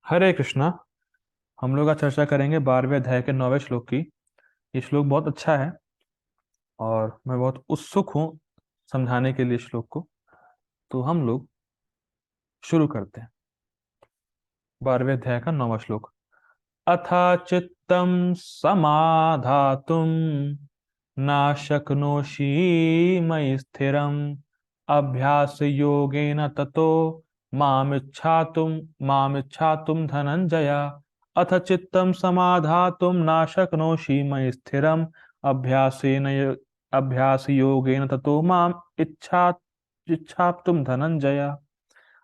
हरे कृष्णा। हम लोग आज चर्चा करेंगे 12वें अध्याय के 9वें श्लोक की। ये श्लोक बहुत अच्छा है और मैं बहुत उत्सुक हूँ समझाने के लिए श्लोक को। तो हम लोग शुरू करते हैं। 12वें अध्याय का 9वां श्लोक। अथा चित्तं समाधातुं न शक्नोषि मयि स्थिरम् अभ्यास योगेन ततो मामिच्छातुं मामिच्छातुं धनंजय। अथ चित्तं समाधातुं न शक्नोषि मयि स्थिरम् अभ्यास योगेन ततो माम इच्छा इच्छातुं धनंजय।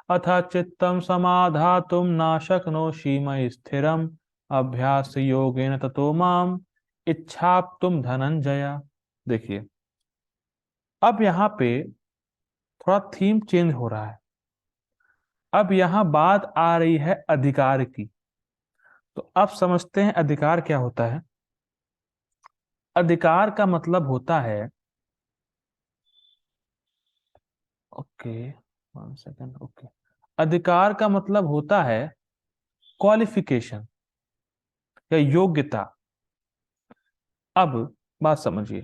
अथ चित्तं समाधातुं न शक्नोषि मयि स्थिरम् अभ्यास योगेन ततो माम इच्छाप्तुम धनंजय। देखिए, अब यहाँ पे थोड़ा थीम चेंज हो रहा है। अब यहाँ बात आ रही है अधिकार की। तो अब समझते हैं अधिकार क्या होता है। अधिकार का मतलब होता है, ओके, वन सेकेंड, ओके। अधिकार का मतलब होता है क्वालिफिकेशन या योग्यता। अब बात समझिए,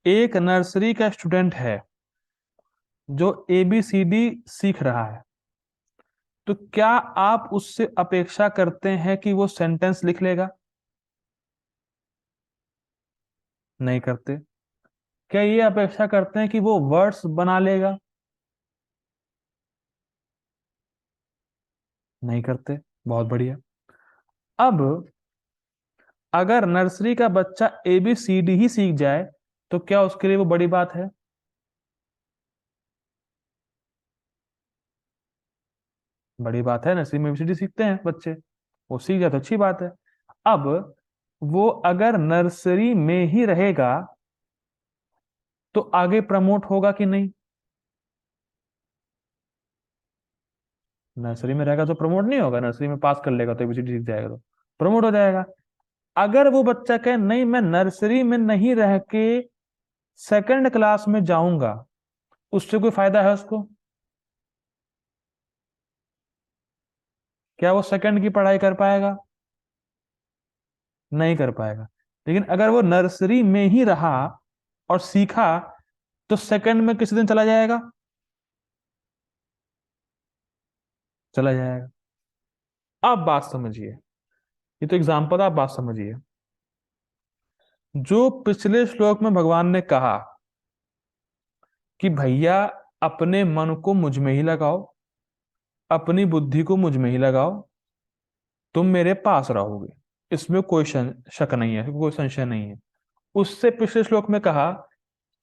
एक नर्सरी का स्टूडेंट है जो ABCD सीख रहा है। तो क्या आप उससे अपेक्षा करते हैं कि वो सेंटेंस लिख लेगा? नहीं करते। क्या ये अपेक्षा करते हैं कि वो वर्ड्स बना लेगा? नहीं करते। बहुत बढ़िया। अब अगर नर्सरी का बच्चा ABCD ही सीख जाए तो क्या उसके लिए वो बड़ी बात है? बड़ी बात है। नर्सरी में ABCD सीखते हैं बच्चे, वो सीख जाए तो अच्छी बात है। अब वो अगर नर्सरी में ही रहेगा तो आगे प्रमोट होगा कि नहीं? नर्सरी में रहेगा तो प्रमोट नहीं होगा। नर्सरी में पास कर लेगा तो ABCD सीख जाएगा तो प्रमोट हो जाएगा। अगर वो बच्चा कहे नहीं, मैं नर्सरी में नहीं रह के सेकंड क्लास में जाऊंगा, उससे कोई फायदा है उसको? क्या वो सेकंड की पढ़ाई कर पाएगा? नहीं कर पाएगा। लेकिन अगर वो नर्सरी में ही रहा और सीखा तो सेकंड में किसी दिन चला जाएगा? चला जाएगा। अब बात समझिए, ये तो एग्जाम्पल, आप बात समझिए। जो पिछले श्लोक में भगवान ने कहा कि भैया अपने मन को मुझ में ही लगाओ, अपनी बुद्धि को मुझ में ही लगाओ, तुम मेरे पास रहोगे, इसमें कोई शक नहीं है, कोई संशय नहीं है। उससे पिछले श्लोक में कहा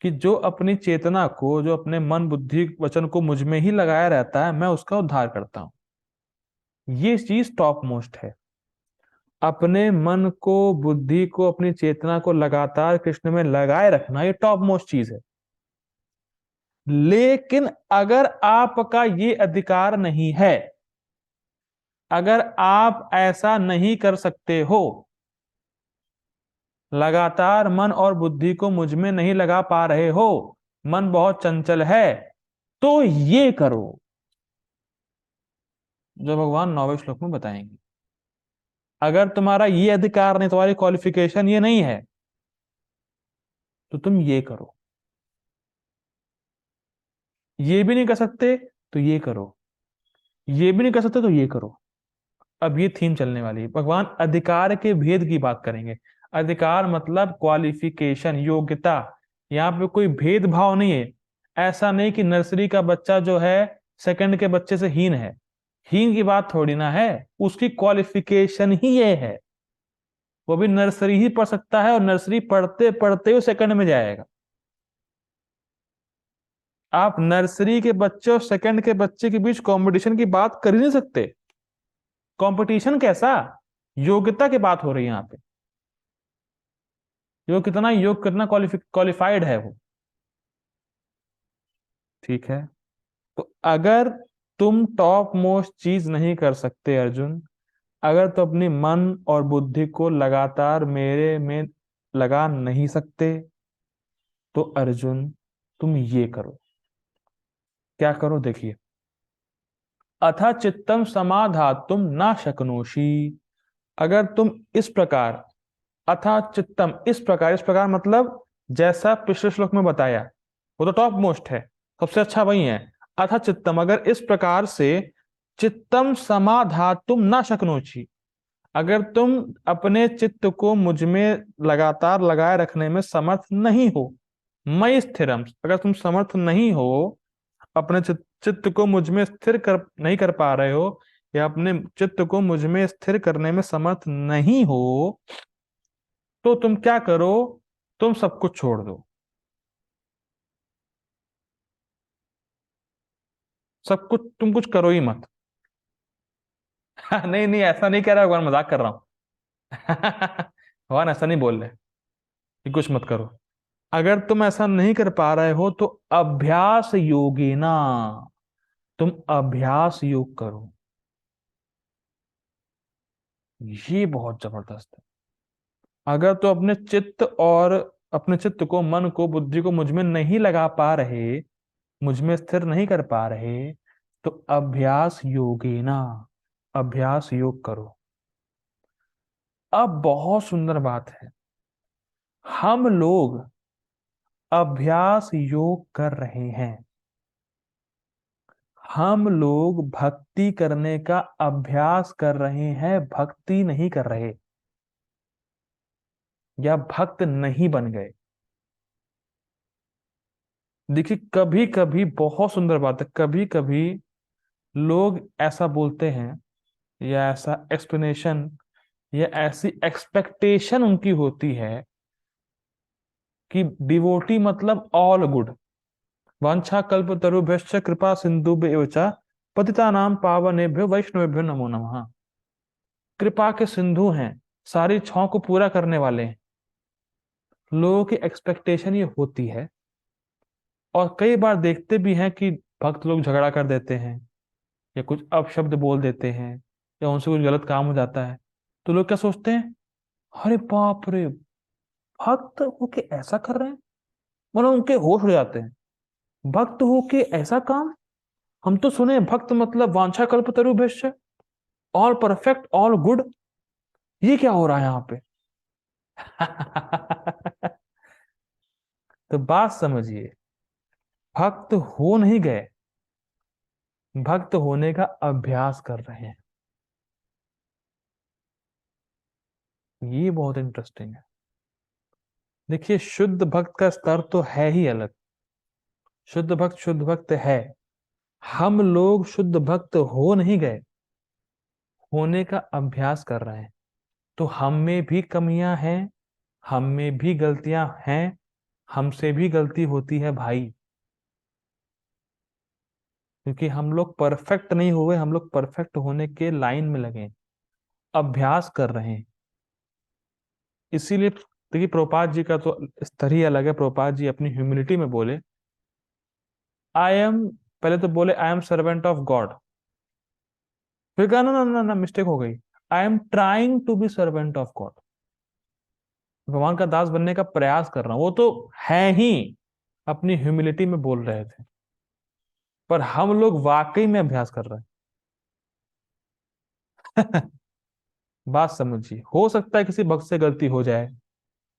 कि जो अपनी चेतना को, जो अपने मन बुद्धि वचन को मुझ में ही लगाया रहता है, मैं उसका उद्धार करता हूं। ये चीज टॉप मोस्ट है। अपने मन को, बुद्धि को, अपनी चेतना को लगातार कृष्ण में लगाए रखना, ये टॉप मोस्ट चीज है। लेकिन अगर आपका ये अधिकार नहीं है, अगर आप ऐसा नहीं कर सकते हो, लगातार मन और बुद्धि को मुझ में नहीं लगा पा रहे हो, मन बहुत चंचल है, तो ये करो जो भगवान 9वें श्लोक में बताएंगे। अगर तुम्हारा ये अधिकार नहीं, तुम्हारी क्वालिफिकेशन ये नहीं है, तो तुम ये करो। ये भी नहीं कर सकते तो ये करो, ये भी नहीं कर सकते तो ये करो। अब ये थीम चलने वाली है। भगवान अधिकार के भेद की बात करेंगे। अधिकार मतलब क्वालिफिकेशन, योग्यता। यहाँ पे कोई भेदभाव नहीं है। ऐसा नहीं कि नर्सरी का बच्चा जो है सेकंड के बच्चे से हीन है। हीन की बात थोड़ी ना है, उसकी क्वालिफिकेशन ही ये है। वो भी नर्सरी ही पढ़ सकता है और नर्सरी पढ़ते पढ़ते वो सेकंड में जाएगा। आप नर्सरी के बच्चे और सेकंड के बच्चे के बीच कंपटीशन की बात कर ही नहीं सकते। कंपटीशन कैसा? योग्यता की बात हो रही है यहाँ पे। जो कितना योग, कितना क्वालिफाइड है वो। ठीक है। तो अगर तुम टॉप मोस्ट चीज नहीं कर सकते अर्जुन, अगर तो अपनी मन और बुद्धि को लगातार मेरे में लगा नहीं सकते, तो अर्जुन तुम ये करो। क्या करो? देखिए, अथा चित्तम समाधातुम ना शक्नोषि। अगर तुम इस प्रकार, अथा चित्तम इस प्रकार मतलब जैसा पिछले श्लोक में बताया, वो तो टॉप मोस्ट है, सबसे अच्छा वही है। अथा चित्तम, अगर इस प्रकार से, चित्तम समाधातुम ना शक्नोषि, अगर तुम अपने चित्त को मुझ में लगातार लगाए रखने में समर्थ नहीं हो, मई स्थिरम, अगर तुम समर्थ नहीं हो, अपने चित्त को मुझ में स्थिर कर नहीं कर पा रहे हो, या अपने चित्त को मुझ में स्थिर करने में समर्थ नहीं हो, तो तुम क्या करो, तुम सब कुछ छोड़ दो, सब कुछ, तुम कुछ करो ही मत। नहीं नहीं, ऐसा नहीं कह रहा भगवान, मजाक कर रहा हूं। भगवान ऐसा नहीं बोल रहे कि कुछ मत करो। अगर तुम ऐसा नहीं कर पा रहे हो तो अभ्यास योगिना, तुम अभ्यास योग करो। ये बहुत जबरदस्त है। अगर तो अपने चित्त को, मन को, बुद्धि को मुझ में नहीं लगा पा रहे, मुझ में स्थिर नहीं कर पा रहे, तो अभ्यास योगिना, अभ्यास योग करो। अब बहुत सुंदर बात है, हम लोग अभ्यास योग कर रहे हैं, हम लोग भक्ति करने का अभ्यास कर रहे हैं, भक्ति नहीं कर रहे, या भक्त नहीं बन गए। देखिए, कभी कभी बहुत सुंदर बात है, कभी कभी लोग ऐसा बोलते हैं, या ऐसा एक्सप्लेनेशन, या ऐसी एक्सपेक्टेशन उनकी होती है कि डिवोटी मतलब ऑल गुड, वांछा कल्प तरुभ्यश्च कृपा सिंधुभ्य एव च पतितानां पावनेभ्यो वैष्णवेभ्यो नमो नमः। कृपा के सिंधु हैं, सारी इच्छाओं को पूरा करने वाले हैं। लोगों की एक्सपेक्टेशन ये होती है, और कई बार देखते भी हैं कि भक्त लोग झगड़ा कर देते हैं, या कुछ अपशब्द बोल देते हैं, या उनसे कुछ गलत काम हो जाता है, तो लोग क्या सोचते हैं, अरे बाप रे, भक्त होके ऐसा कर रहे हैं, मतलब उनके होश उड़ जाते हैं। भक्त होके ऐसा काम, हम तो सुने भक्त मतलब वांछा कल्पतरुभ्यश्च, ऑल परफेक्ट, ऑल गुड, ये क्या हो रहा है यहाँ पे? तो बात समझिए, भक्त हो नहीं गए, भक्त होने का अभ्यास कर रहे हैं। ये बहुत इंटरेस्टिंग है। देखिए, शुद्ध भक्त का स्तर तो है ही अलग, शुद्ध भक्त है। हम लोग शुद्ध भक्त हो नहीं गए, होने का अभ्यास कर रहे हैं। तो हम में भी कमियां हैं, हम में भी गलतियां हैं, हमसे भी गलती होती है भाई, क्योंकि हम लोग परफेक्ट नहीं हुए, हम लोग परफेक्ट होने के लाइन में लगे हैं, अभ्यास कर रहे हैं। इसीलिए देखिए, प्रभुपाद जी का तो स्तर ही अलग है। प्रभुपाद जी अपनी ह्यूमिलिटी में बोले, आई एम, पहले तो बोले I am servant of God, फिर कहा ना ना ना ना, मिस्टेक हो गई, I am trying to be servant of God, भगवान का दास बनने का प्रयास कर रहा हूं। वो तो है ही, अपनी ह्यूमिलिटी में बोल रहे थे, पर हम लोग वाकई में अभ्यास कर रहे हैं। बात समझिए, हो सकता है किसी भक्त से गलती हो जाए,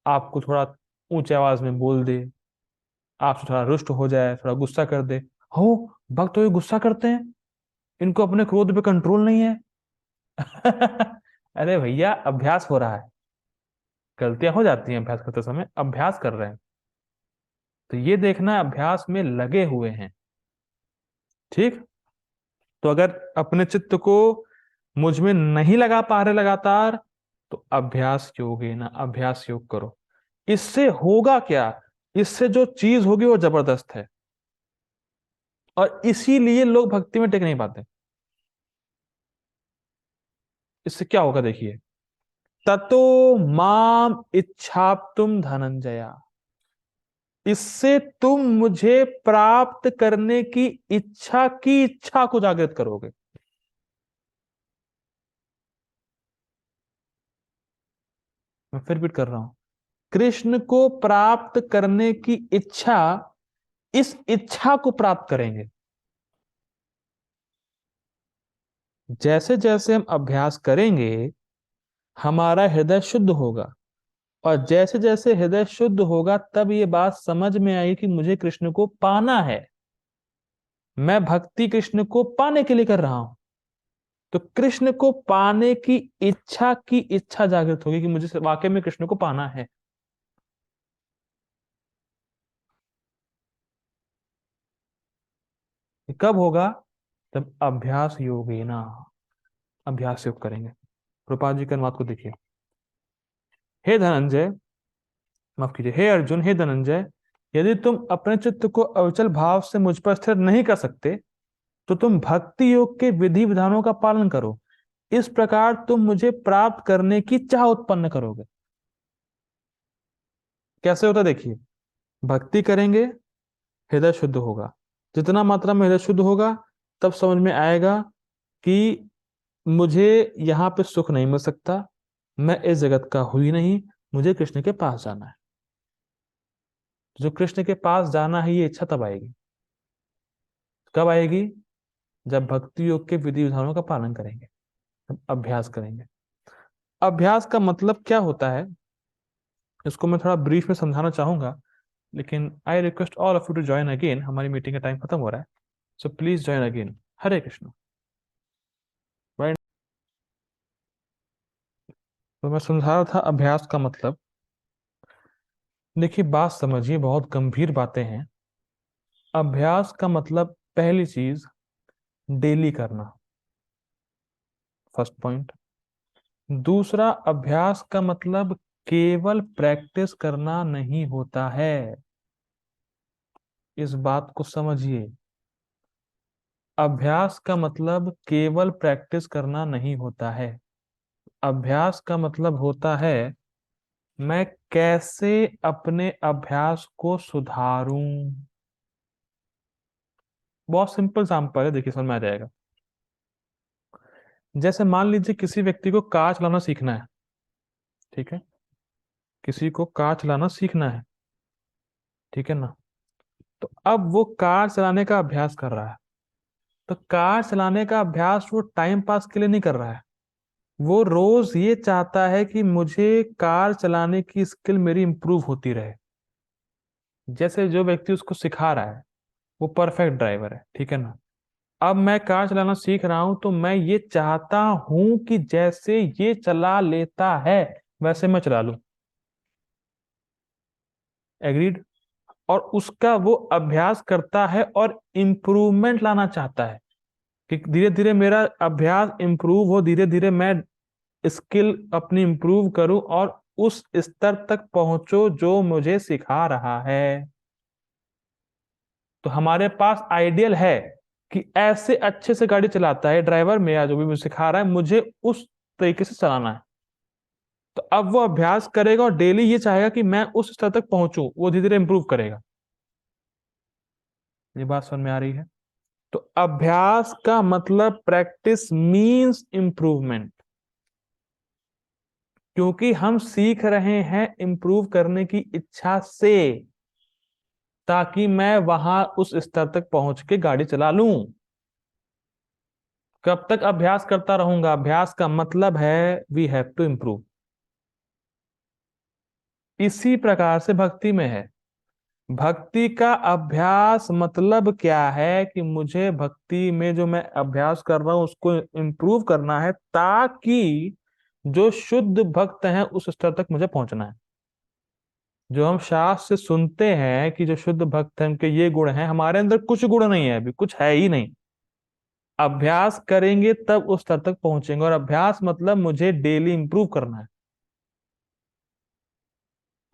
आपको थोड़ा ऊंचे आवाज में बोल दे, आपसे थोड़ा रुष्ट हो जाए, थोड़ा गुस्सा कर दे। हो, भक्त तो ये गुस्सा करते हैं, इनको अपने क्रोध पे कंट्रोल नहीं है। अरे भैया, अभ्यास हो रहा है, गलतियां हो जाती हैं अभ्यास करते समय, अभ्यास कर रहे हैं, तो ये देखना अभ्यास में लगे हुए हैं। ठीक। तो अगर अपने चित्त को मुझ में नहीं लगा पा रहे लगातार, तो अभ्यास योग है ना, अभ्यास योग करो। इससे होगा क्या, इससे जो चीज होगी वो जबरदस्त है, और इसीलिए लोग भक्ति में टिक नहीं पाते। इससे क्या होगा देखिए, ततो माम इच्छाप्तुम धनंजया, इससे तुम मुझे प्राप्त करने की इच्छा को जागृत करोगे। मैं फिर रिपीट कर रहा हूं, कृष्ण को प्राप्त करने की इच्छा, इस इच्छा को प्राप्त करेंगे। जैसे जैसे हम अभ्यास करेंगे हमारा हृदय शुद्ध होगा, और जैसे जैसे हृदय शुद्ध होगा तब ये बात समझ में आई कि मुझे कृष्ण को पाना है। मैं भक्ति कृष्ण को पाने के लिए कर रहा हूं। तो कृष्ण को पाने की इच्छा जागृत होगी कि मुझे वाकई में कृष्ण को पाना है। ये कब होगा? जब अभ्यास योगेना, अभ्यास योग करेंगे। रूपा जी के अनुवाद को देखिए। हे धनंजय, माफ कीजिए, हे अर्जुन, हे धनंजय, यदि तुम अपने चित्त को अविचल भाव से मुझ पर स्थिर नहीं कर सकते तो तुम भक्ति योग के विधि विधानों का पालन करो। इस प्रकार तुम मुझे प्राप्त करने की चाह उत्पन्न करोगे। कैसे होता देखिए। भक्ति करेंगे, हृदय शुद्ध होगा। जितना मात्रा में हृदय शुद्ध होगा तब समझ में आएगा कि मुझे यहाँ पे सुख नहीं मिल सकता, मैं इस जगत का हुई नहीं, मुझे कृष्ण के पास जाना है। जो कृष्ण के पास जाना है ये इच्छा तब आएगी। कब आएगी? जब भक्ति योग के विधि विधानों का पालन करेंगे, जब अभ्यास करेंगे। अभ्यास का मतलब क्या होता है इसको मैं थोड़ा ब्रीफ में समझाना चाहूंगा, लेकिन I request all of you to join again. हमारी मीटिंग का टाइम खत्म हो रहा है, so please join again. Hare Krishna. Right. तो मैं समझा रहा था अभ्यास का मतलब। देखिए बात समझिए, बहुत गंभीर बातें हैं। अभ्यास का मतलब पहली चीज डेली करना, फर्स्ट पॉइंट। दूसरा, अभ्यास का मतलब केवल प्रैक्टिस करना नहीं होता है। इस बात को समझिए। अभ्यास का मतलब केवल प्रैक्टिस करना नहीं होता है। अभ्यास का मतलब होता है मैं कैसे अपने अभ्यास को सुधारूं। बहुत सिंपल एग्जांपल है, देखिए समझ में आ जाएगा। जैसे मान लीजिए किसी व्यक्ति को कार चलाना सीखना है, ठीक है। किसी को कार चलाना सीखना है, ठीक है ना। तो अब वो कार चलाने का अभ्यास कर रहा है। तो कार चलाने का अभ्यास वो टाइम पास के लिए नहीं कर रहा है। वो रोज ये चाहता है कि मुझे कार चलाने की स्किल मेरी इंप्रूव होती रहे। जैसे जो व्यक्ति उसको सिखा रहा है वो परफेक्ट ड्राइवर है, ठीक है ना। अब मैं कार चलाना सीख रहा हूं तो मैं ये चाहता हूं कि जैसे ये चला लेता है वैसे मैं चला लूं। एग्रीड। और उसका वो अभ्यास करता है और इम्प्रूवमेंट लाना चाहता है कि धीरे धीरे मेरा अभ्यास इंप्रूव हो, धीरे धीरे मैं स्किल अपनी इंप्रूव करूं और उस स्तर तक पहुंचो जो मुझे सिखा रहा है। तो हमारे पास आइडियल है कि ऐसे अच्छे से गाड़ी चलाता है ड्राइवर, मेरा जो भी मुझे सिखा रहा है मुझे उस तरीके से चलाना है। तो अब वो अभ्यास करेगा और डेली ये चाहेगा कि मैं उस स्तर तक पहुंचूं, वो धीरे धीरे इंप्रूव करेगा। ये बात समझ में आ रही है? तो अभ्यास का मतलब प्रैक्टिस मींस इंप्रूवमेंट, क्योंकि हम सीख रहे हैं इंप्रूव करने की इच्छा से, ताकि मैं वहां उस स्तर तक पहुंच के गाड़ी चला लूं। कब तक अभ्यास करता रहूंगा? अभ्यास का मतलब है वी हैव टू इंप्रूव। इसी प्रकार से भक्ति में है। भक्ति का अभ्यास मतलब क्या है कि मुझे भक्ति में जो मैं अभ्यास कर रहा हूं उसको इंप्रूव करना है, ताकि जो शुद्ध भक्त हैं उस स्तर तक मुझे पहुंचना है। जो हम शास्त्र से सुनते हैं कि जो शुद्ध भक्त हैं उनके ये गुण हैं, हमारे अंदर कुछ गुण नहीं है, अभी कुछ है ही नहीं। अभ्यास करेंगे तब उस स्तर तक पहुंचेंगे, और अभ्यास मतलब मुझे डेली इंप्रूव करना है।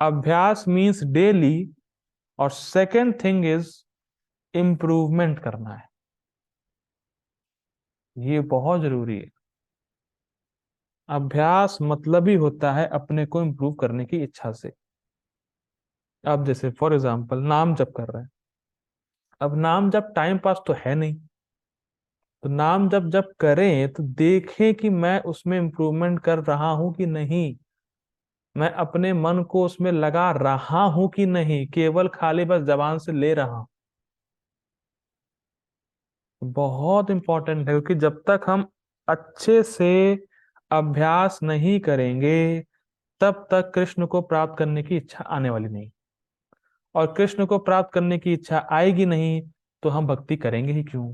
अभ्यास मीन्स डेली। और सेकेंड थिंग इज इंप्रूवमेंट करना है। ये बहुत जरूरी है। अभ्यास मतलब ही होता है अपने को इंप्रूव करने की इच्छा से। अब जैसे फॉर एग्जाम्पल नाम जप कर रहे हैं। अब नाम जप टाइम पास तो है नहीं, तो नाम जप करें तो देखें कि मैं उसमें इंप्रूवमेंट कर रहा हूं कि नहीं, मैं अपने मन को उसमें लगा रहा हूं कि नहीं, केवल खाली बस जबान से ले रहा हूं। बहुत इंपॉर्टेंट है, क्योंकि जब तक हम अच्छे से अभ्यास नहीं करेंगे तब तक कृष्ण को प्राप्त करने की इच्छा आने वाली नहीं। और कृष्ण को प्राप्त करने की इच्छा आएगी नहीं तो हम भक्ति करेंगे ही क्यों,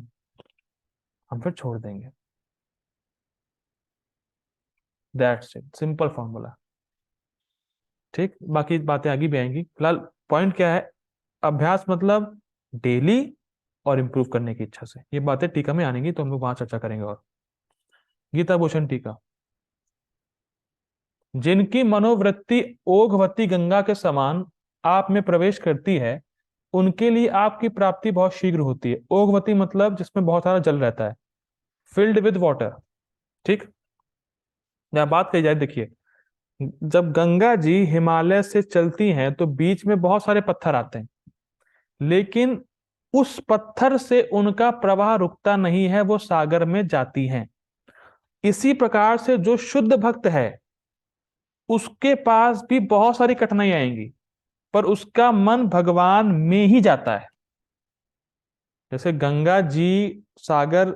हम फिर छोड़ देंगे। That's it, simple formula. ठीक, बाकी बातें आगे भी आएंगी, फिलहाल पॉइंट क्या है, अभ्यास मतलब डेली और इम्प्रूव करने की इच्छा से। ये बातें टीका में आनेंगी तो हम लोग वहां चर्चा करेंगे। और गीता भूषण टीका, जिनकी मनोवृत्ति ओघवती गंगा के समान आप में प्रवेश करती है, उनके लिए आपकी प्राप्ति बहुत शीघ्र होती है। ओघवती मतलब जिसमें बहुत सारा जल रहता है, फिल्ड विद वाटर। ठीक, यहाँ बात कही जाए, देखिए, जब गंगा जी हिमालय से चलती हैं तो बीच में बहुत सारे पत्थर आते हैं, लेकिन उस पत्थर से उनका प्रवाह रुकता नहीं है, वो सागर में जाती हैं। इसी प्रकार से जो शुद्ध भक्त है उसके पास भी बहुत सारी कठिनाई आएंगी, पर उसका मन भगवान में ही जाता है। जैसे गंगा जी सागर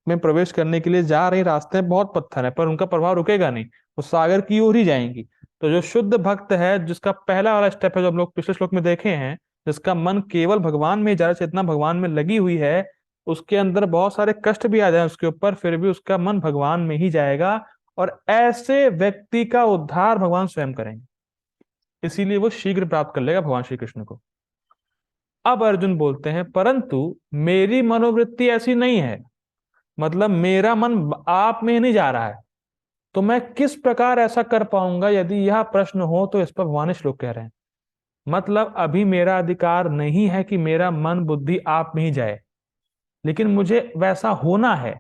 में प्रवेश करने के लिए जा रही, रास्ते में बहुत पत्थर है पर उनका प्रभाव रुकेगा नहीं, वो सागर की ओर ही जाएंगी। तो जो शुद्ध भक्त है, जिसका पहला वाला स्टेप है जो हम लोग पिछले श्लोक में देखे हैं, जिसका मन केवल भगवान में जा रहा है, चेतना भगवान में लगी हुई है, उसके अंदर बहुत सारे कष्ट भी आ जाए उसके ऊपर, फिर भी उसका मन भगवान में ही जाएगा। और ऐसे व्यक्ति का उद्धार भगवान स्वयं करेंगे, इसीलिए वो शीघ्र प्राप्त कर लेगा भगवान श्री कृष्ण को। अब अर्जुन बोलते हैं, परंतु मेरी मनोवृत्ति ऐसी नहीं है, मतलब मेरा मन आप में नहीं जा रहा है, तो मैं किस प्रकार ऐसा कर पाऊंगा? यदि यह प्रश्न हो तो इस पर भगवान श्लोक कह रहे हैं, मतलब अभी मेरा अधिकार नहीं है कि मेरा मन बुद्धि आप में ही जाए, लेकिन मुझे वैसा होना है,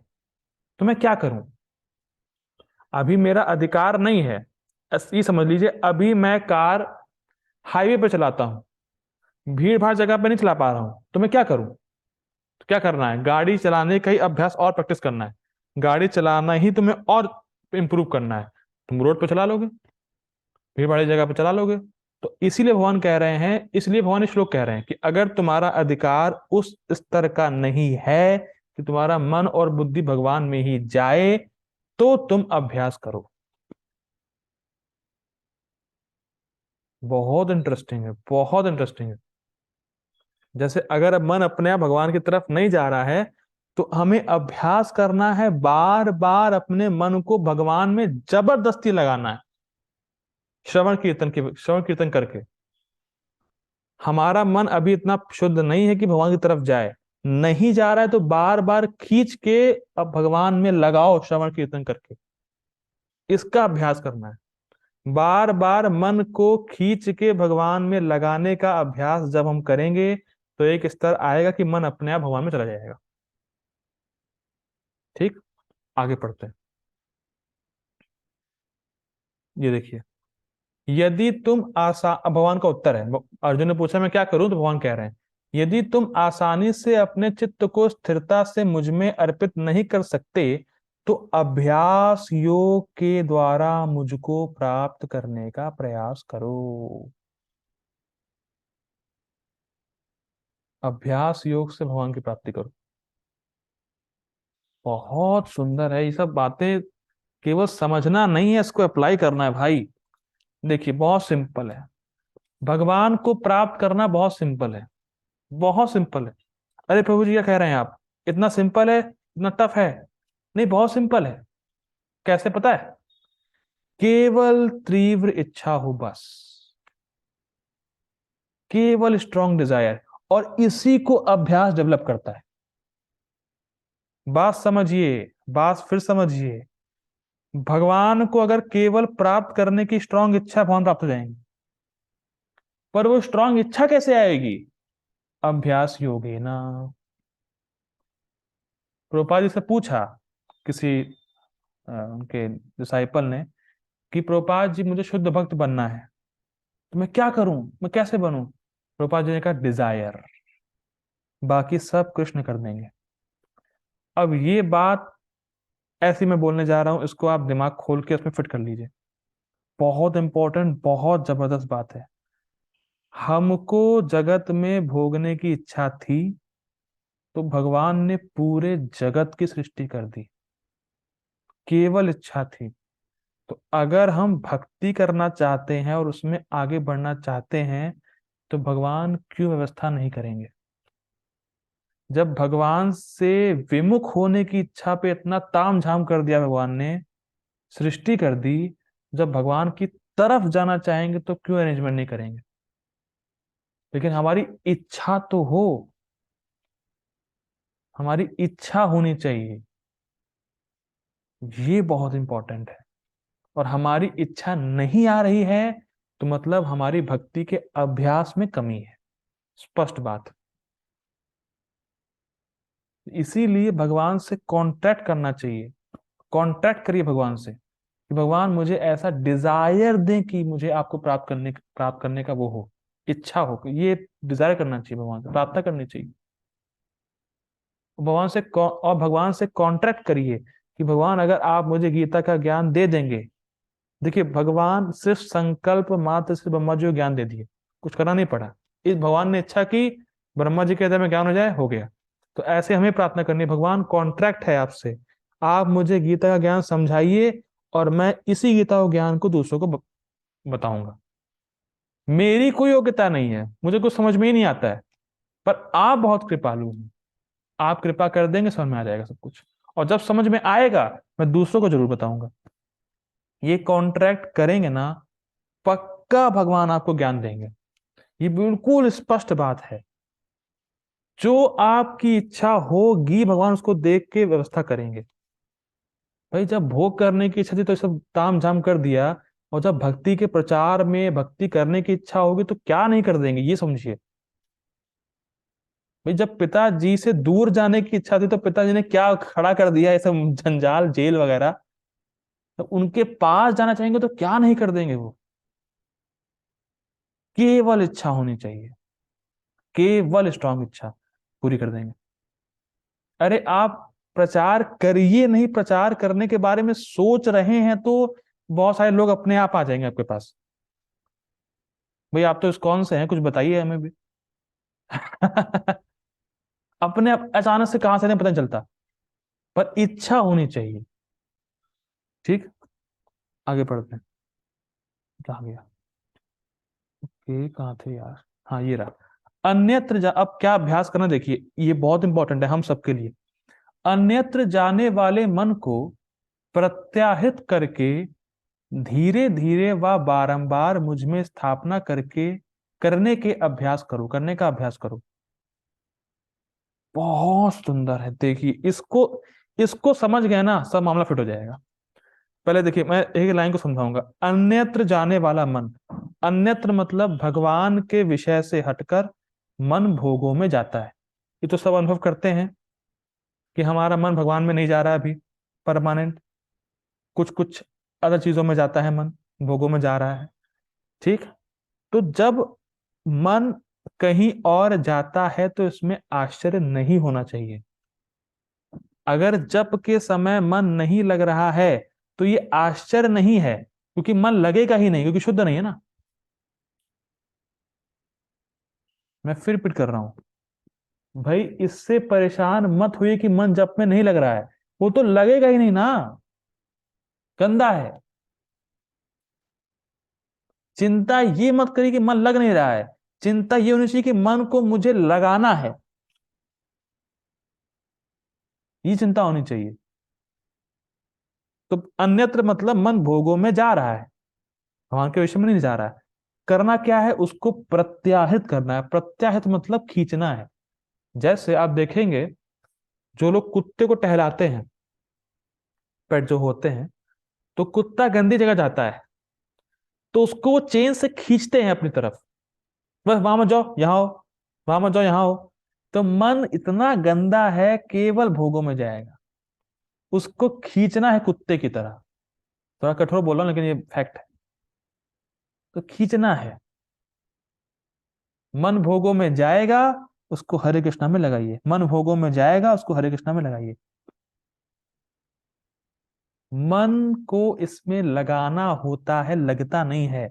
तो मैं क्या करूं? अभी मेरा अधिकार नहीं है। ये समझ लीजिए, अभी मैं कार हाईवे पे चलाता हूं, भीड़ भाड़ जगह पे नहीं चला पा रहा हूं, तो मैं क्या करूं? तो क्या करना है, गाड़ी चलाने का ही अभ्यास और प्रैक्टिस करना है। गाड़ी चलाना ही तुम्हें और इंप्रूव करना है, तुम रोड पे चला लोगे, भीड़ भाड़ी जगह पे चला लोगे। तो इसीलिए भगवान कह रहे हैं, इसलिए भगवान श्लोक कह रहे हैं कि अगर तुम्हारा अधिकार उस स्तर का नहीं है कि तुम्हारा मन और बुद्धि भगवान में ही जाए, तो तुम अभ्यास करो। बहुत इंटरेस्टिंग है, बहुत इंटरेस्टिंग है। जैसे अगर मन अपने आप भगवान की तरफ नहीं जा रहा है, तो हमें अभ्यास करना है, बार बार अपने मन को भगवान में जबरदस्ती लगाना है, श्रवण कीर्तन करके। हमारा मन अभी इतना शुद्ध नहीं है कि भगवान की तरफ जाए, नहीं जा रहा है तो बार बार खींच के अब भगवान में लगाओ श्रवण कीर्तन करके, इसका अभ्यास करना है। बार बार मन को खींच के भगवान में लगाने का अभ्यास जब हम करेंगे, तो एक स्तर आएगा कि मन अपने आप भगवान में चला जाएगा। ठीक, आगे पढ़ते हैं। ये देखिए, यदि तुम भगवान का उत्तर है, अर्जुन ने पूछा मैं क्या करूं, तो भगवान कह रहे हैं, यदि तुम आसानी से अपने चित्त को स्थिरता से मुझ में अर्पित नहीं कर सकते, तो अभ्यास योग के द्वारा मुझको प्राप्त करने का प्रयास करो। अभ्यास योग से भगवान की प्राप्ति करो। बहुत सुंदर है, ये सब बातें केवल समझना नहीं है, इसको अप्लाई करना है भाई। देखिए, बहुत सिंपल है, भगवान को प्राप्त करना बहुत सिंपल है, बहुत सिंपल है। अरे प्रभु जी क्या कह रहे हैं आप, इतना सिंपल है, इतना टफ है? नहीं, बहुत सिंपल है। कैसे पता है? केवल तीव्र इच्छा हो बस, केवल स्ट्रॉन्ग डिजायर, और इसी को अभ्यास डेवलप करता है। बात समझिए, बात फिर समझिए, भगवान को अगर केवल प्राप्त करने की स्ट्रॉन्ग इच्छा, भगवान प्राप्त हो जाएंगे, पर वो स्ट्रॉन्ग इच्छा कैसे आएगी? अभ्यास योगे ना। प्रोपा जी से पूछा किसी उनके डिसाइपल ने कि प्रोपाद जी मुझे शुद्ध भक्त बनना है, तो मैं क्या करूं, मैं कैसे बनूं? प्रोपाद जी ने कहा डिजायर, बाकी सब कृष्ण कर देंगे। अब ये बात ऐसी मैं बोलने जा रहा हूं, इसको आप दिमाग खोल के उसमें फिट कर लीजिए। बहुत इंपॉर्टेंट, बहुत जबरदस्त बात है। हमको जगत में भोगने की इच्छा थी, तो भगवान ने पूरे जगत की सृष्टि कर दी। केवल इच्छा थी। तो अगर हम भक्ति करना चाहते हैं और उसमें आगे बढ़ना चाहते हैं तो भगवान क्यों व्यवस्था नहीं करेंगे? जब भगवान से विमुख होने की इच्छा पे इतना ताम झाम कर दिया भगवान ने, सृष्टि कर दी, जब भगवान की तरफ जाना चाहेंगे तो क्यों अरेंजमेंट नहीं करेंगे? लेकिन हमारी इच्छा तो हो, हमारी इच्छा होनी चाहिए, ये बहुत इंपॉर्टेंट है। और हमारी इच्छा नहीं आ रही है तो मतलब हमारी भक्ति के अभ्यास में कमी है, स्पष्ट बात। इसीलिए भगवान से कॉन्ट्रैक्ट करना चाहिए। कॉन्ट्रैक्ट करिए भगवान से कि भगवान मुझे ऐसा डिजायर दें कि मुझे आपको प्राप्त करने का वो हो, इच्छा हो, ये डिजायर करना चाहिए, भगवान से प्रार्थना करनी चाहिए। और भगवान से कॉन्ट्रैक्ट करिए कि भगवान अगर आप मुझे गीता का ज्ञान दे देंगे। देखिए, भगवान सिर्फ संकल्प मात्र से ब्रह्मा जी को ज्ञान दे दिए, कुछ करना नहीं पड़ा। इस भगवान ने इच्छा की, ब्रह्मा जी के हृदय में ज्ञान हो जाए, हो गया। तो ऐसे हमें प्रार्थना करनी है, भगवान कॉन्ट्रैक्ट है आपसे, आप मुझे गीता का ज्ञान समझाइए और मैं इसी गीता का ज्ञान को दूसरों को बताऊंगा। मेरी कोई योग्यता नहीं है, मुझे कुछ समझ में ही नहीं आता है, पर आप बहुत कृपालु हैं, आप कृपा कर देंगे, समझ में आ जाएगा सब कुछ। और जब समझ में आएगा मैं दूसरों को जरूर बताऊंगा। ये कॉन्ट्रैक्ट करेंगे ना, पक्का भगवान आपको ज्ञान देंगे, ये बिल्कुल स्पष्ट बात है। जो आपकी इच्छा होगी भगवान उसको देख के व्यवस्था करेंगे। भाई जब भोग करने की इच्छा थी तो सब ताम झाम कर दिया, और जब भक्ति के प्रचार में भक्ति करने की इच्छा होगी तो क्या नहीं कर देंगे, ये समझिए। भाई जब पिताजी से दूर जाने की इच्छा थी तो पिताजी ने क्या खड़ा कर दिया, ये सब जंजाल जेल वगैरह। तो उनके पास जाना चाहेंगे तो क्या नहीं कर देंगे वो। केवल इच्छा होनी चाहिए, केवल स्ट्रांग इच्छा, पूरी कर देंगे। अरे आप प्रचार करिए, नहीं प्रचार करने के बारे में सोच रहे हैं तो बहुत सारे लोग अपने आप आ जाएंगे आपके पास। भाई आप तो इस्कॉन से हैं, कुछ बताइए हमें भी। अपने आप अचानक से कहां से नहीं पता नहीं चलता, पर इच्छा होनी चाहिए। ठीक, आगे बढ़ते हैं। कहा गया? ये कहाँ थे यार? हाँ, ये रहा। अब क्या अभ्यास करना, देखिए ये बहुत इंपॉर्टेंट है हम सबके लिए। अन्यत्र जाने वाले मन को प्रत्याहित करके धीरे धीरे व बारंबार मुझ में स्थापना करके करने का अभ्यास करो। बहुत सुंदर है, देखिए इसको, इसको समझ गए ना, सब मामला फिट हो जाएगा। पहले देखिए, मैं एक लाइन को समझाऊंगा। अन्यत्र जाने वाला मन, अन्यत्र मतलब भगवान के विषय से हटकर मन भोगों में जाता है। ये तो सब अनुभव करते हैं कि हमारा मन भगवान में नहीं जा रहा है अभी, परमानेंट, कुछ कुछ अदर चीजों में जाता है मन, भोगों में जा रहा है। ठीक, तो जब मन कहीं और जाता है तो इसमें आश्चर्य नहीं होना चाहिए। अगर जप के समय मन नहीं लग रहा है तो ये आश्चर्य नहीं है, क्योंकि मन लगेगा ही नहीं, क्योंकि शुद्ध नहीं है ना। मैं फिर रिपीट कर रहा हूं, भाई इससे परेशान मत हुई कि मन जप में नहीं लग रहा है, वो तो लगेगा ही नहीं ना, गंदा है। चिंता ये मत करिए कि मन लग नहीं रहा है, चिंता ये होनी चाहिए कि मन को मुझे लगाना है, ये चिंता होनी चाहिए। तो अन्यत्र मतलब मन भोगों में जा रहा है, भगवान के विषय में नहीं जा रहा है। करना क्या है, उसको प्रत्याहित करना है। प्रत्याहित मतलब खींचना है। जैसे आप देखेंगे, जो लोग कुत्ते को टहलाते हैं, पेट जो होते हैं, तो कुत्ता गंदी जगह जाता है तो उसको वो चेन से खींचते हैं अपनी तरफ, बस वहां मत जाओ यहाँ हो, वहां मत जाओ यहाँ हो। तो मन इतना गंदा है, केवल भोगों में जाएगा, उसको खींचना है कुत्ते की तरह। थोड़ा कठोर बोल रहा हूं लेकिन ये फैक्ट है। तो खींचना है, मन भोगों में जाएगा, उसको हरे कृष्णा में लगाइए। मन भोगों में जाएगा, उसको हरे कृष्णा में लगाइए। मन को इसमें लगाना होता है, लगता नहीं है।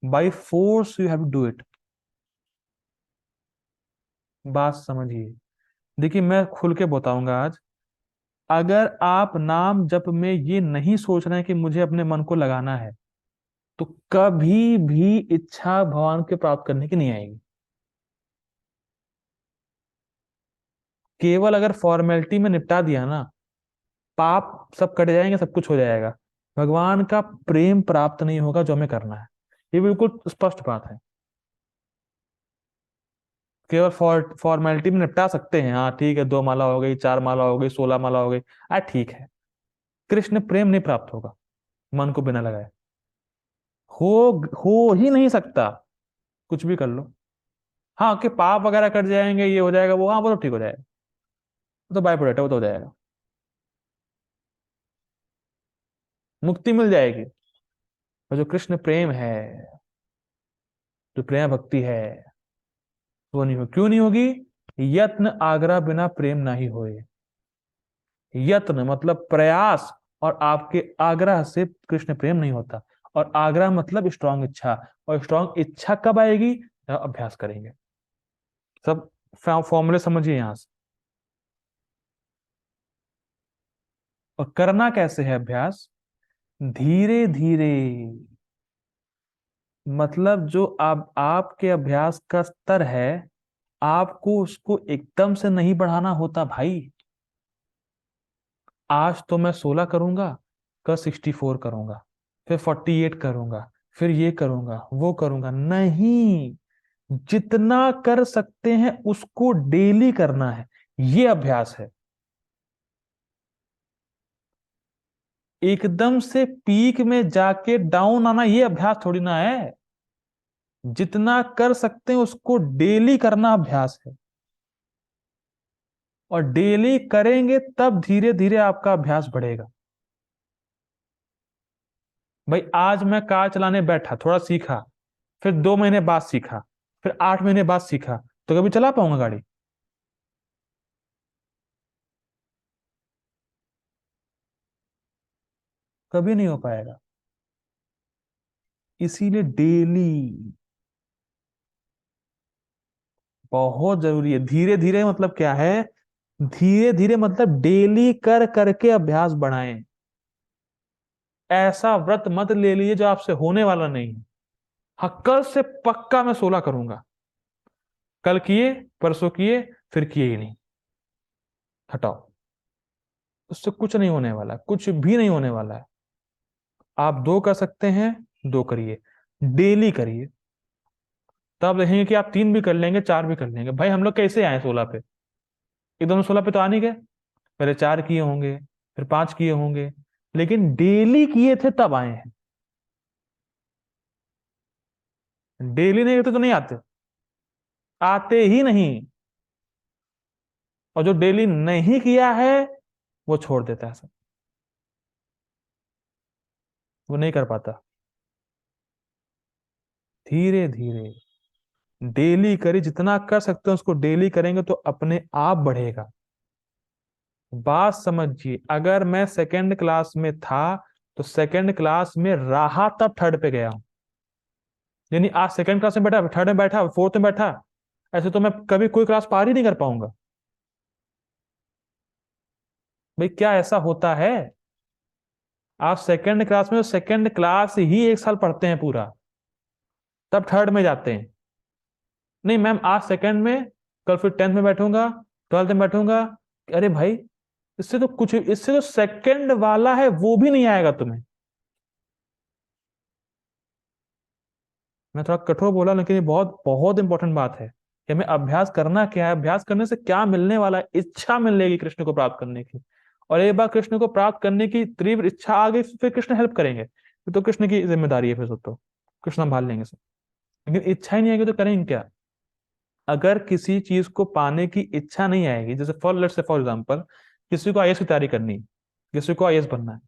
By force you have to do it. बात समझिए। देखिए मैं खुल के बताऊंगा आज, अगर आप नाम जप में ये नहीं सोच रहे हैं कि मुझे अपने मन को लगाना है, तो कभी भी इच्छा भगवान के प्राप्त करने की नहीं आएगी। केवल अगर फॉर्मेलिटी में निपटा दिया ना, पाप सब कट जाएंगे, सब कुछ हो जाएगा, भगवान का प्रेम प्राप्त नहीं होगा जो हमें करना है। ये बिल्कुल स्पष्ट बात है। केवल फॉर्मेलिटी में निपटा सकते हैं, हाँ ठीक है, 2 माला हो गई, 4 माला हो गई, 16 माला हो गई, ठीक है। कृष्ण प्रेम नहीं प्राप्त होगा मन को बिना लगाए। हो हो ही नहीं सकता, कुछ भी कर लो। हाँ कि पाप वगैरह कट जाएंगे, ये हो जाएगा, वो हाँ वो तो ठीक हो जाएगा, वो तो बाय प्रोडक्ट है, वो तो हो जाएगा, मुक्ति मिल जाएगी। और जो कृष्ण प्रेम है, जो प्रेम भक्ति है, वो नहीं हो, क्यों नहीं होगी? यत्न आग्रह बिना प्रेम नहीं होए। यत्न मतलब प्रयास, और आपके आग्रह से कृष्ण प्रेम नहीं होता। और आग्रह मतलब स्ट्रांग इच्छा, और स्ट्रांग इच्छा कब आएगी? जब अभ्यास करेंगे। सब फॉर्मूले समझिए यहां से। और करना कैसे है अभ्यास? धीरे धीरे। मतलब जो आपके अभ्यास का स्तर है, आपको उसको एकदम से नहीं बढ़ाना होता भाई। आज तो मैं 16 करूंगा, कल 64 करूंगा, फिर 48 करूंगा, फिर ये करूंगा, वो करूंगा, नहीं। जितना कर सकते हैं उसको डेली करना है, ये अभ्यास है। एकदम से पीक में जाके डाउन आना, ये अभ्यास थोड़ी ना है। जितना कर सकते हैं उसको डेली करना अभ्यास है। और डेली करेंगे तब धीरे धीरे आपका अभ्यास बढ़ेगा। भाई आज मैं कार चलाने बैठा, थोड़ा सीखा, फिर 2 महीने बाद सीखा, फिर 8 महीने बाद सीखा, तो कभी चला पाऊंगा गाड़ी? कभी नहीं हो पाएगा। इसीलिए डेली बहुत जरूरी है। धीरे धीरे मतलब क्या है? धीरे धीरे मतलब डेली कर करके अभ्यास बढ़ाएं। ऐसा व्रत मत ले लीजिए जो आपसे होने वाला नहीं है। हाँ कल से पक्का मैं 16 करूंगा, कल किए, परसों किए, फिर किए ही नहीं, हटाओ। उससे कुछ नहीं होने वाला, कुछ भी नहीं होने वाला है। आप 2 कर सकते हैं, 2 करिए, डेली करिए। तब देखेंगे कि आप 3 भी कर लेंगे, 4 भी कर लेंगे। भाई हम लोग कैसे आए 16 पे? एकदम 16 पे तो आ नहीं गए। पहले 4 किए होंगे, फिर 5 किए होंगे, लेकिन डेली किए थे तब आए हैं। डेली नहीं होते तो नहीं आते, आते ही नहीं। और जो डेली नहीं किया है वो छोड़ देता है सब, वो नहीं कर पाता। धीरे धीरे डेली करिए, जितना कर सकते हैं उसको डेली करेंगे तो अपने आप बढ़ेगा। बात समझिए, अगर मैं सेकंड क्लास में था तो सेकंड क्लास में रहा तब थर्ड पे गया हूं। यानी आज सेकंड क्लास में बैठा, थर्ड में बैठा, फोर्थ में बैठा, ऐसे तो मैं कभी कोई क्लास पार ही नहीं कर पाऊंगा। भाई क्या ऐसा होता है? आप सेकंड क्लास में, सेकंड क्लास ही 1 साल पढ़ते हैं पूरा, तब थर्ड में जाते हैं। नहीं मैम आज सेकंड में, कल फिर 10th में बैठूंगा, 12th में बैठूंगा। अरे भाई इससे तो सेकंड वाला है वो भी नहीं आएगा तुम्हें। मैं थोड़ा कठोर बोला, लेकिन ये बहुत बहुत इंपॉर्टेंट बात है कि हमें अभ्यास करना क्या है, अभ्यास करने से क्या मिलने वाला है। इच्छा मिलेगी कृष्ण को प्राप्त करने की, और एक बार कृष्ण को प्राप्त करने की तीव्र इच्छा आ गई, फिर कृष्ण हेल्प करेंगे, फिर तो कृष्ण की जिम्मेदारी है, फिर तो कृष्ण संभाल लेंगे सब। लेकिन इच्छा ही नहीं आएगी तो करेंगे क्या? अगर किसी चीज को पाने की इच्छा नहीं आएगी, जैसे फॉर एग्जाम्पल किसी को आईएएस की तैयारी करनी है, किसी को आईएएस बनना है,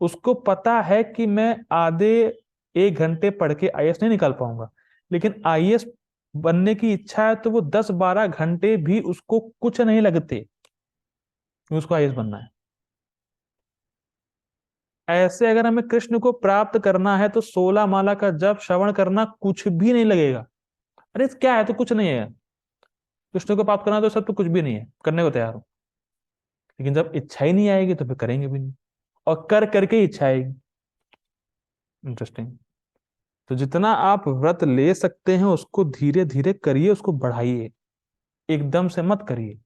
उसको पता है कि मैं आधे 1 घंटे पढ़ के आईएएस नहीं निकाल पाऊंगा, लेकिन आईएएस बनने की इच्छा है तो वो 10-12 घंटे भी उसको कुछ नहीं लगते, उसको आईएएस बनना है। ऐसे अगर हमें कृष्ण को प्राप्त करना है तो 16 माला का जप श्रवण करना कुछ भी नहीं लगेगा। अरे क्या है, तो कुछ नहीं है। कृष्ण को प्राप्त करना तो सब तो कुछ भी नहीं है, करने को तैयार हो। लेकिन जब इच्छा ही नहीं आएगी तो फिर करेंगे भी नहीं, और कर करके ही इच्छा आएगी। इंटरेस्टिंग। तो जितना आप व्रत ले सकते हैं उसको धीरे धीरे करिए, उसको बढ़ाइए, एकदम से मत करिए।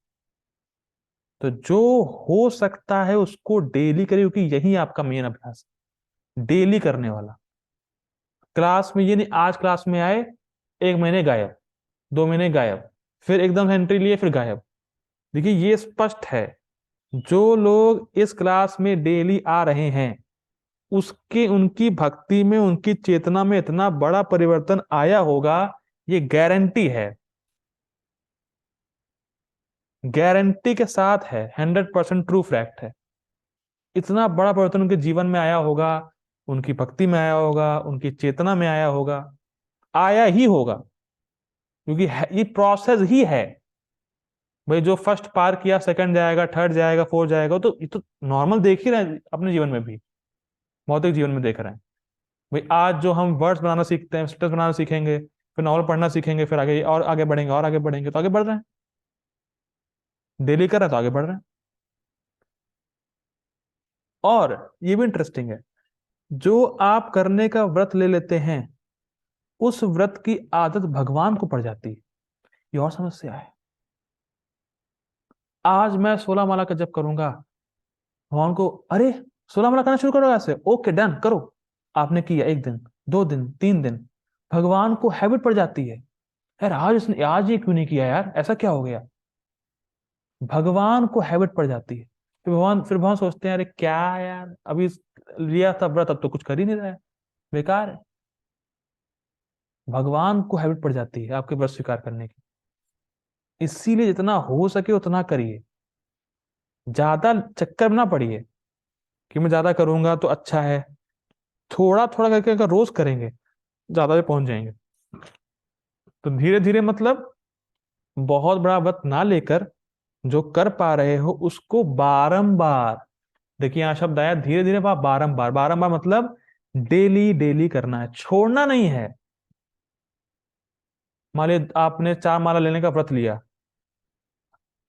तो जो हो सकता है उसको डेली करिए, क्योंकि यही आपका मेन अभ्यास है, डेली करने वाला। क्लास में ये नहीं आज क्लास में आए, 1 महीने गायब, 2 महीने गायब, फिर एकदम से एंट्री लिए फिर गायब। देखिए ये स्पष्ट है, जो लोग इस क्लास में डेली आ रहे हैं उसके उनकी भक्ति में, उनकी चेतना में इतना बड़ा परिवर्तन आया होगा, ये गारंटी है, गारंटी के साथ है, 100% ट्रू फैक्ट है। इतना बड़ा परिवर्तन उनके जीवन में आया होगा, उनकी भक्ति में आया होगा, उनकी चेतना में आया होगा, आया ही होगा, क्योंकि ये प्रोसेस ही है। भाई जो फर्स्ट पार किया सेकंड जाएगा, थर्ड जाएगा, फोर्थ जाएगा, तो ये तो नॉर्मल देख ही रहे हैं अपने जीवन में भी, भौतिक जीवन में देख रहे हैं। भाई आज जो हम वर्ड्स बनाना सीखते हैं, स्टेटस बनाना सीखेंगे, फिर नॉवल पढ़ना सीखेंगे, फिर आगे और आगे बढ़ेंगे और आगे बढ़ेंगे, तो आगे बढ़ रहे हैं, डेली कर रहे हैं तो आगे बढ़ रहे हैं। और ये भी इंटरेस्टिंग है, जो आप करने का व्रत ले लेते हैं उस व्रत की आदत भगवान को पड़ जाती है। ये और समस्या है। आज मैं 16 माला का जप करूंगा, भगवान को, अरे 16 माला करना शुरू करो ऐसे, ओके डन करो। आपने किया 1 दिन, 2 दिन, 3 दिन, भगवान को हैबिट पड़ जाती है, यार आज इसने आज ये क्यों नहीं किया, यार ऐसा क्या हो गया। भगवान को हैबिट पड़ जाती है, फिर भगवान सोचते हैं अरे क्या यार, अभी लिया था व्रत, अब तो कुछ कर ही नहीं रहा है, बेकार है। भगवान को हैबिट पड़ जाती है आपके व्रत स्वीकार करने की। इसीलिए जितना हो सके उतना करिए, ज्यादा चक्कर में ना पड़िए कि मैं ज्यादा करूंगा तो अच्छा है। थोड़ा थोड़ा करके अगर रोज करेंगे ज्यादा पे पहुंच जाएंगे। तो धीरे धीरे मतलब बहुत बड़ा व्रत ना लेकर जो कर पा रहे हो उसको बारंबार, देखिए यहाँ शब्द आया धीरे धीरे, बारंबार, बारंबार मतलब डेली डेली करना है, छोड़ना नहीं है। मान लीजिए आपने 4 माला लेने का व्रत लिया,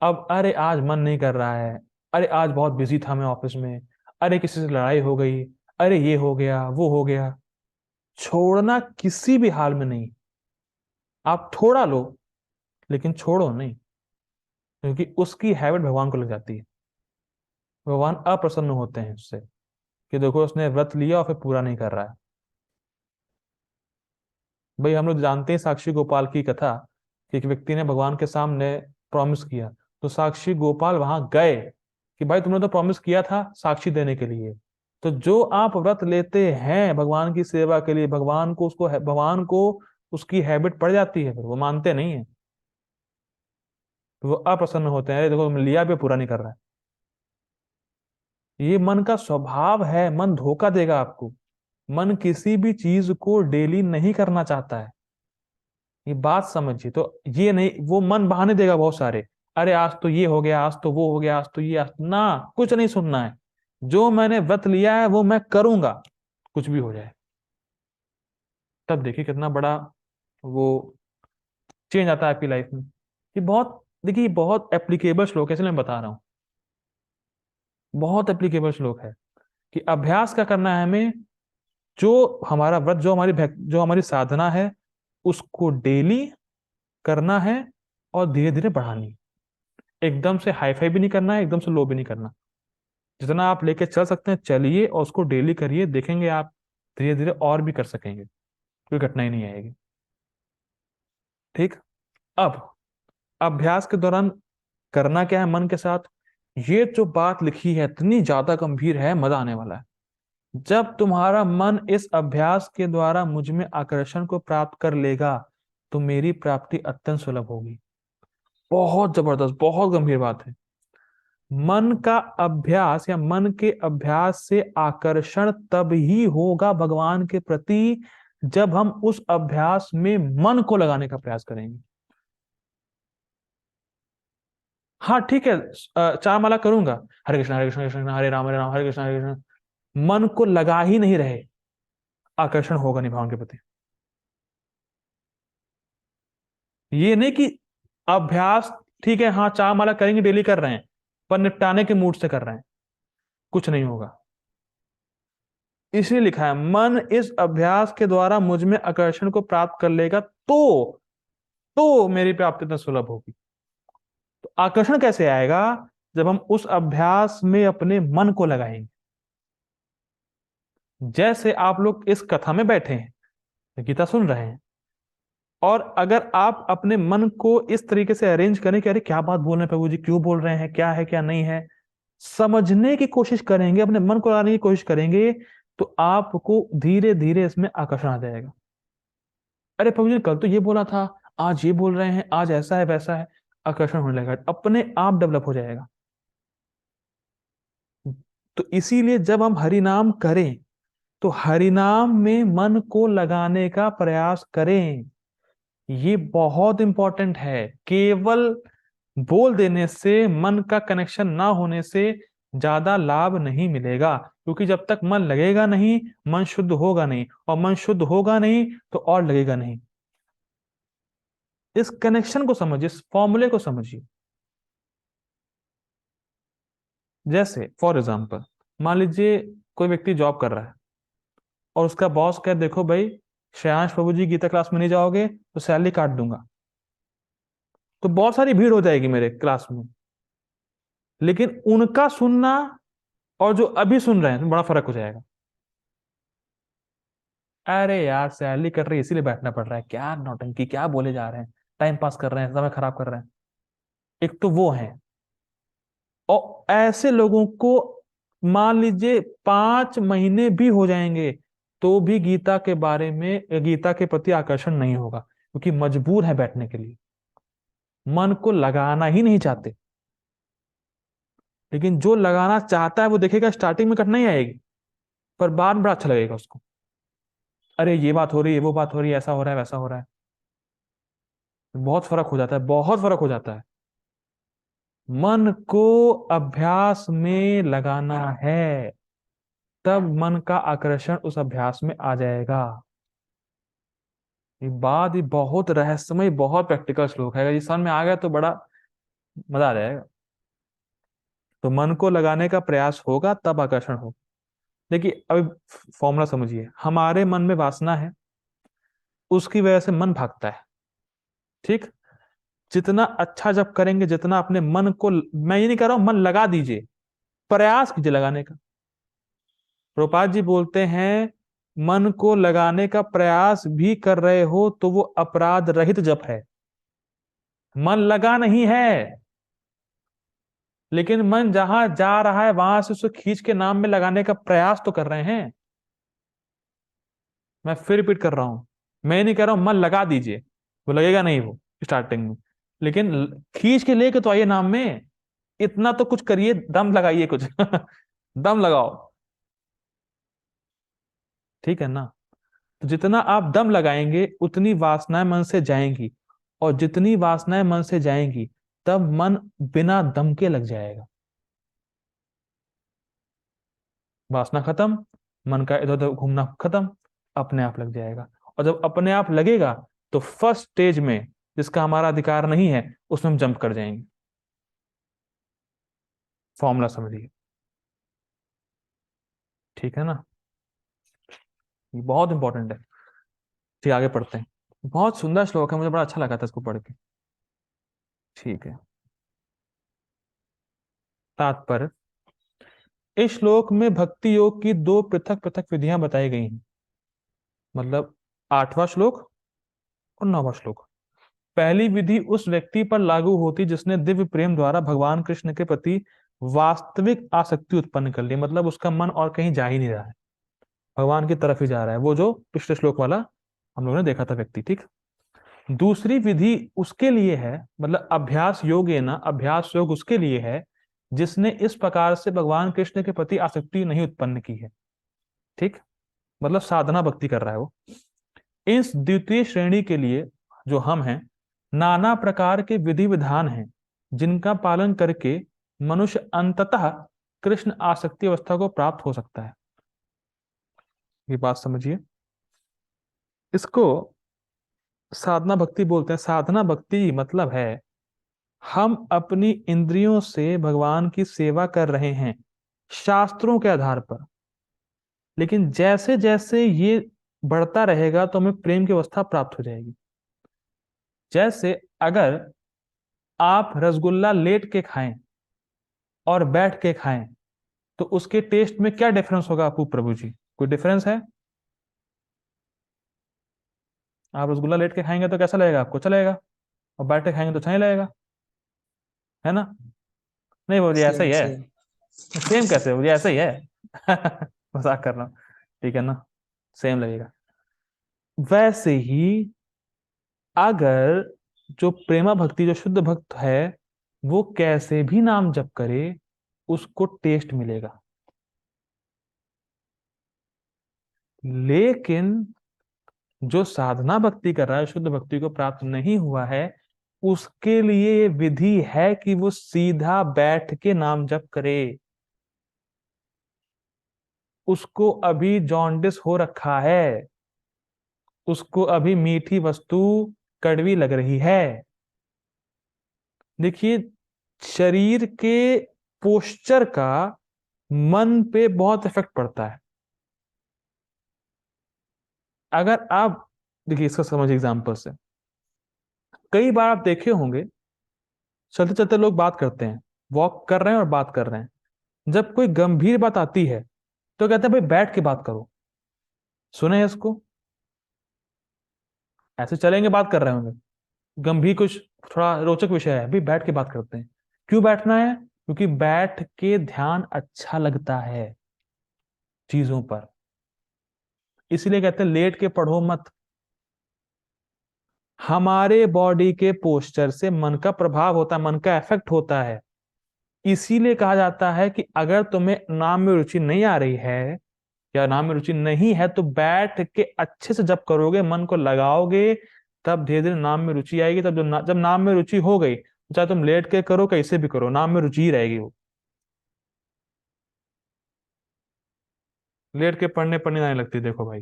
अब अरे आज मन नहीं कर रहा है, अरे आज बहुत बिजी था मैं ऑफिस में, अरे किसी से लड़ाई हो गई, अरे ये हो गया वो हो गया, छोड़ना किसी भी हाल में नहीं। आप थोड़ा लो लेकिन छोड़ो नहीं, क्योंकि उसकी हैबिट भगवान को लग जाती है। भगवान अप्रसन्न होते हैं उससे कि देखो उसने व्रत लिया और फिर पूरा नहीं कर रहा है। भाई हम लोग जानते हैं साक्षी गोपाल की कथा, कि एक व्यक्ति ने भगवान के सामने प्रॉमिस किया, तो साक्षी गोपाल वहां गए कि भाई तुमने तो प्रॉमिस किया था साक्षी देने के लिए। तो जो आप व्रत लेते हैं भगवान की सेवा के लिए, भगवान को उसकी हैबिट पड़ जाती है, फिर वो मानते नहीं है, तो वो अप्रसन्न होते हैं, अरे देखो तुमने लिया भी पूरा नहीं कर रहा है। ये मन का स्वभाव है, मन धोखा देगा आपको। मन किसी भी चीज को डेली नहीं करना चाहता है, ये बात समझिए। तो ये नहीं, वो मन बहाने देगा बहुत सारे, अरे आज तो ये हो गया, आज तो वो हो गया, आज तो ये, आज ना, कुछ नहीं सुनना है। जो मैंने व्रत लिया है वो मैं करूंगा, कुछ भी हो जाए। तब देखिए कितना बड़ा वो चेंज आता है आपकी लाइफ में। ये बहुत, देखिए ये बहुत एप्लीकेबल श्लोक है, इसलिए मैं बता रहा हूँ, बहुत एप्लीकेबल श्लोक है कि अभ्यास क्या करना है हमें। जो हमारा व्रत, जो हमारी साधना है उसको डेली करना है, और धीरे धीरे बढ़ानी। एकदम से हाई फाई भी नहीं करना है, एकदम से लो भी नहीं करना। जितना आप लेके चल सकते हैं चलिए, और उसको डेली करिए, देखेंगे आप धीरे धीरे और भी कर सकेंगे, कोई कठिनाई नहीं आएगी। ठीक। अब अभ्यास के दौरान करना क्या है मन के साथ, ये जो बात लिखी है इतनी ज्यादा गंभीर है, मजा आने वाला है। जब तुम्हारा मन इस अभ्यास के द्वारा मुझ में आकर्षण को प्राप्त कर लेगा तो मेरी प्राप्ति अत्यंत सुलभ होगी। बहुत जबरदस्त, बहुत गंभीर बात है। मन का अभ्यास या मन के अभ्यास से आकर्षण तब ही होगा भगवान के प्रति जब हम उस अभ्यास में मन को लगाने का प्रयास करेंगे। हाँ ठीक है, 4 माला करूंगा, हरे कृष्ण कृष्ण हरे राम हरे कृष्ण हरे कृष्ण, मन को लगा ही नहीं रहे, आकर्षण होगा नहीं भगवान के प्रति। ये नहीं कि अभ्यास ठीक है, हाँ 4 माला करेंगे, डेली कर रहे हैं, पर निपटाने के मूड से कर रहे हैं, कुछ नहीं होगा। इसलिए लिखा है मन इस अभ्यास के द्वारा मुझ में आकर्षण को प्राप्त कर लेगा तो मेरी प्राप्ति इतना सुलभ होगी। तो आकर्षण कैसे आएगा? जब हम उस अभ्यास में अपने मन को लगाएंगे। जैसे आप लोग इस कथा में बैठे हैं, गीता सुन रहे हैं, और अगर आप अपने मन को इस तरीके से अरेंज करें कि अरे क्या बात बोल रहे हैं प्रभु जी, क्यों बोल रहे हैं, क्या है क्या नहीं है, समझने की कोशिश करेंगे, अपने मन को लाने की कोशिश करेंगे, तो आपको धीरे धीरे इसमें आकर्षण आ जाएगा। अरे प्रभु जी ने कल तो ये बोला था, आज ये बोल रहे हैं, आज ऐसा है वैसा है। आकर्षण होने लगेगा, अपने आप डेवलप हो जाएगा। तो इसीलिए जब हम हरि नाम करें तो हरि नाम में मन को लगाने का प्रयास करें। ये बहुत इंपॉर्टेंट है। केवल बोल देने से, मन का कनेक्शन ना होने से ज्यादा लाभ नहीं मिलेगा, क्योंकि जब तक मन लगेगा नहीं, मन शुद्ध होगा नहीं, और मन शुद्ध होगा नहीं तो और लगेगा नहीं। इस कनेक्शन को समझिए, इस फॉर्मूले को समझिए। जैसे फॉर एग्जाम्पल, मान लीजिए कोई व्यक्ति जॉब कर रहा है और उसका बॉस कहे देखो भाई, श्रेयांश प्रभु जी गीता क्लास में नहीं जाओगे तो सैलरी काट दूंगा। तो बहुत सारी भीड़ हो जाएगी मेरे क्लास में, लेकिन उनका सुनना और जो अभी सुन रहे हैं तो बड़ा फर्क हो जाएगा। अरे यार सैलरी कट रही है इसीलिए बैठना पड़ रहा है, क्या नौटंकी, क्या बोले जा रहे हैं, टाइम पास कर रहे हैं, समय खराब कर रहे हैं। एक तो वो है। और ऐसे लोगों को मान लीजिए 5 महीने भी हो जाएंगे तो भी गीता के बारे में, गीता के प्रति आकर्षण नहीं होगा, क्योंकि मजबूर है बैठने के लिए, मन को लगाना ही नहीं चाहते। लेकिन जो लगाना चाहता है वो देखेगा स्टार्टिंग में कठिनाई आएगी, पर बाद में बड़ा अच्छा लगेगा उसको। अरे ये बात हो रही है, वो बात हो रही है, ऐसा हो रहा है वैसा हो रहा है। बहुत फर्क हो जाता है, बहुत फर्क हो जाता है। मन को अभ्यास में लगाना है, तब मन का आकर्षण उस अभ्यास में आ जाएगा। ये बात, ये बहुत रहस्यमय, बहुत प्रैक्टिकल श्लोक है। अगर ये समझ में आ गया तो बड़ा मजा आ जाएगा। तो मन को लगाने का प्रयास होगा तब आकर्षण हो। देखिए अभी फॉर्मूला समझिए, हमारे मन में वासना है, उसकी वजह से मन भागता है। ठीक। जितना अच्छा जब करेंगे, जितना अपने मन को, मैं ये नहीं कह रहा हूं मन लगा दीजिए, प्रयास कीजिए लगाने का। प्रभुपाद जी बोलते हैं मन को लगाने का प्रयास भी कर रहे हो तो वो अपराध रहित जप है। मन लगा नहीं है, लेकिन मन जहां जा रहा है वहां से उसको खींच के नाम में लगाने का प्रयास तो कर रहे हैं। मैं फिर रिपीट कर रहा हूं, मैं नहीं कह रहा हूं मन लगा दीजिए, वो लगेगा नहीं वो स्टार्टिंग में, लेकिन खींच के लेके तो आइए नाम में। इतना तो कुछ करिए, दम लगाइए कुछ दम लगाओ। ठीक है ना? तो जितना आप दम लगाएंगे उतनी वासनाएं मन से जाएंगी, और जितनी वासनाएं मन से जाएंगी तब मन बिना दम के लग जाएगा। वासना खत्म, मन का इधर उधर घूमना खत्म, अपने आप लग जाएगा। और जब अपने आप लगेगा तो फर्स्ट स्टेज में, जिसका हमारा अधिकार नहीं है, उसमें हम जंप कर जाएंगे। फॉर्मूला समझिए। ठीक है ना? ये बहुत इंपॉर्टेंट है। ठीक, आगे पढ़ते हैं। बहुत सुंदर श्लोक है, मुझे बड़ा अच्छा लगा था इसको पढ़ के। ठीक है। तात्पर्य, इस श्लोक में भक्ति योग की दो पृथक पृथक विधियां बताई गई हैं। मतलब 8वां श्लोक और 9वां श्लोक। पहली विधि उस व्यक्ति पर लागू होती जिसने दिव्य प्रेम द्वारा भगवान कृष्ण के प्रति वास्तविक आसक्ति उत्पन्न कर ली, मतलब उसका मन और कहीं जा ही नहीं रहा है, भगवान की तरफ ही जा रहा है, वो जो पिछले श्लोक वाला हम लोगों ने देखा था व्यक्ति। ठीक। दूसरी विधि उसके लिए है, मतलब अभ्यास योग है ना, अभ्यास योग उसके लिए है जिसने इस प्रकार से भगवान कृष्ण के प्रति आसक्ति नहीं उत्पन्न की है। ठीक। मतलब साधना भक्ति कर रहा है वो। इस द्वितीय श्रेणी के लिए, जो हम हैं, नाना प्रकार के विधि विधान हैं जिनका पालन करके मनुष्य अंततः कृष्ण आसक्ति अवस्था को प्राप्त हो सकता है। ये बात समझिए। इसको साधना भक्ति बोलते हैं। साधना भक्ति मतलब है हम अपनी इंद्रियों से भगवान की सेवा कर रहे हैं शास्त्रों के आधार पर, लेकिन जैसे जैसे ये बढ़ता रहेगा तो हमें प्रेम की अवस्था प्राप्त हो जाएगी। जैसे अगर आप रसगुल्ला लेट के खाएं और बैठ के खाएं, तो उसके टेस्ट में क्या डिफरेंस होगा आपको प्रभु जी? कोई डिफरेंस है? आप रसगुल्ला लेट के खाएंगे तो कैसा लगेगा आपको? अच्छा लगेगा। और बैठ के खाएंगे तो अच्छा नहीं लगेगा, है ना? नहीं बोलिए ऐसा सेम ही है। सेम। सेम कैसे? बोलिए ऐसा ही है। मजाक कर रहा हूँ, ठीक है ना? सेम लगेगा। वैसे ही अगर जो प्रेमा भक्ति, जो शुद्ध भक्त है, वो कैसे भी नाम जप करे, उसको टेस्ट मिलेगा। लेकिन जो साधना भक्ति कर रहा है, शुद्ध भक्ति को प्राप्त नहीं हुआ है, उसके लिए ये विधि है कि वो सीधा बैठ के नाम जप करे। उसको अभी जॉन्डिस हो रखा है, उसको अभी मीठी वस्तु कड़वी लग रही है। देखिए, शरीर के पोस्चर का मन पे बहुत इफेक्ट पड़ता है। अगर आप देखिए, इसका समझ एग्जांपल से, कई बार आप देखे होंगे, चलते चलते लोग बात करते हैं, वॉक कर रहे हैं और बात कर रहे हैं। जब कोई गंभीर बात आती है तो कहते हैं भाई बैठ के बात करो। सुने हैं इसको? ऐसे चलेंगे, बात कर रहे होंगे, गंभीर कुछ थोड़ा रोचक विषय है, भाई बैठ के बात करते हैं। क्यों बैठना है? क्योंकि बैठ के ध्यान अच्छा लगता है चीजों पर। इसलिए कहते हैं लेट के पढ़ो मत। हमारे बॉडी के पोस्चर से मन का प्रभाव होता है, मन का इफेक्ट होता है। इसीलिए कहा जाता है कि अगर तुम्हें नाम में रुचि नहीं आ रही है या नाम में रुचि नहीं है, तो बैठ के अच्छे से जब करोगे, मन को लगाओगे, तब धीरे धीरे नाम में रुचि आएगी। तब जब नाम में रुचि हो गई, चाहे तुम लेट के करो कैसे भी करो, नाम में रुचि ही रहेगी वो। लेट के पढ़ने पढ़ने नहीं लगती, देखो भाई।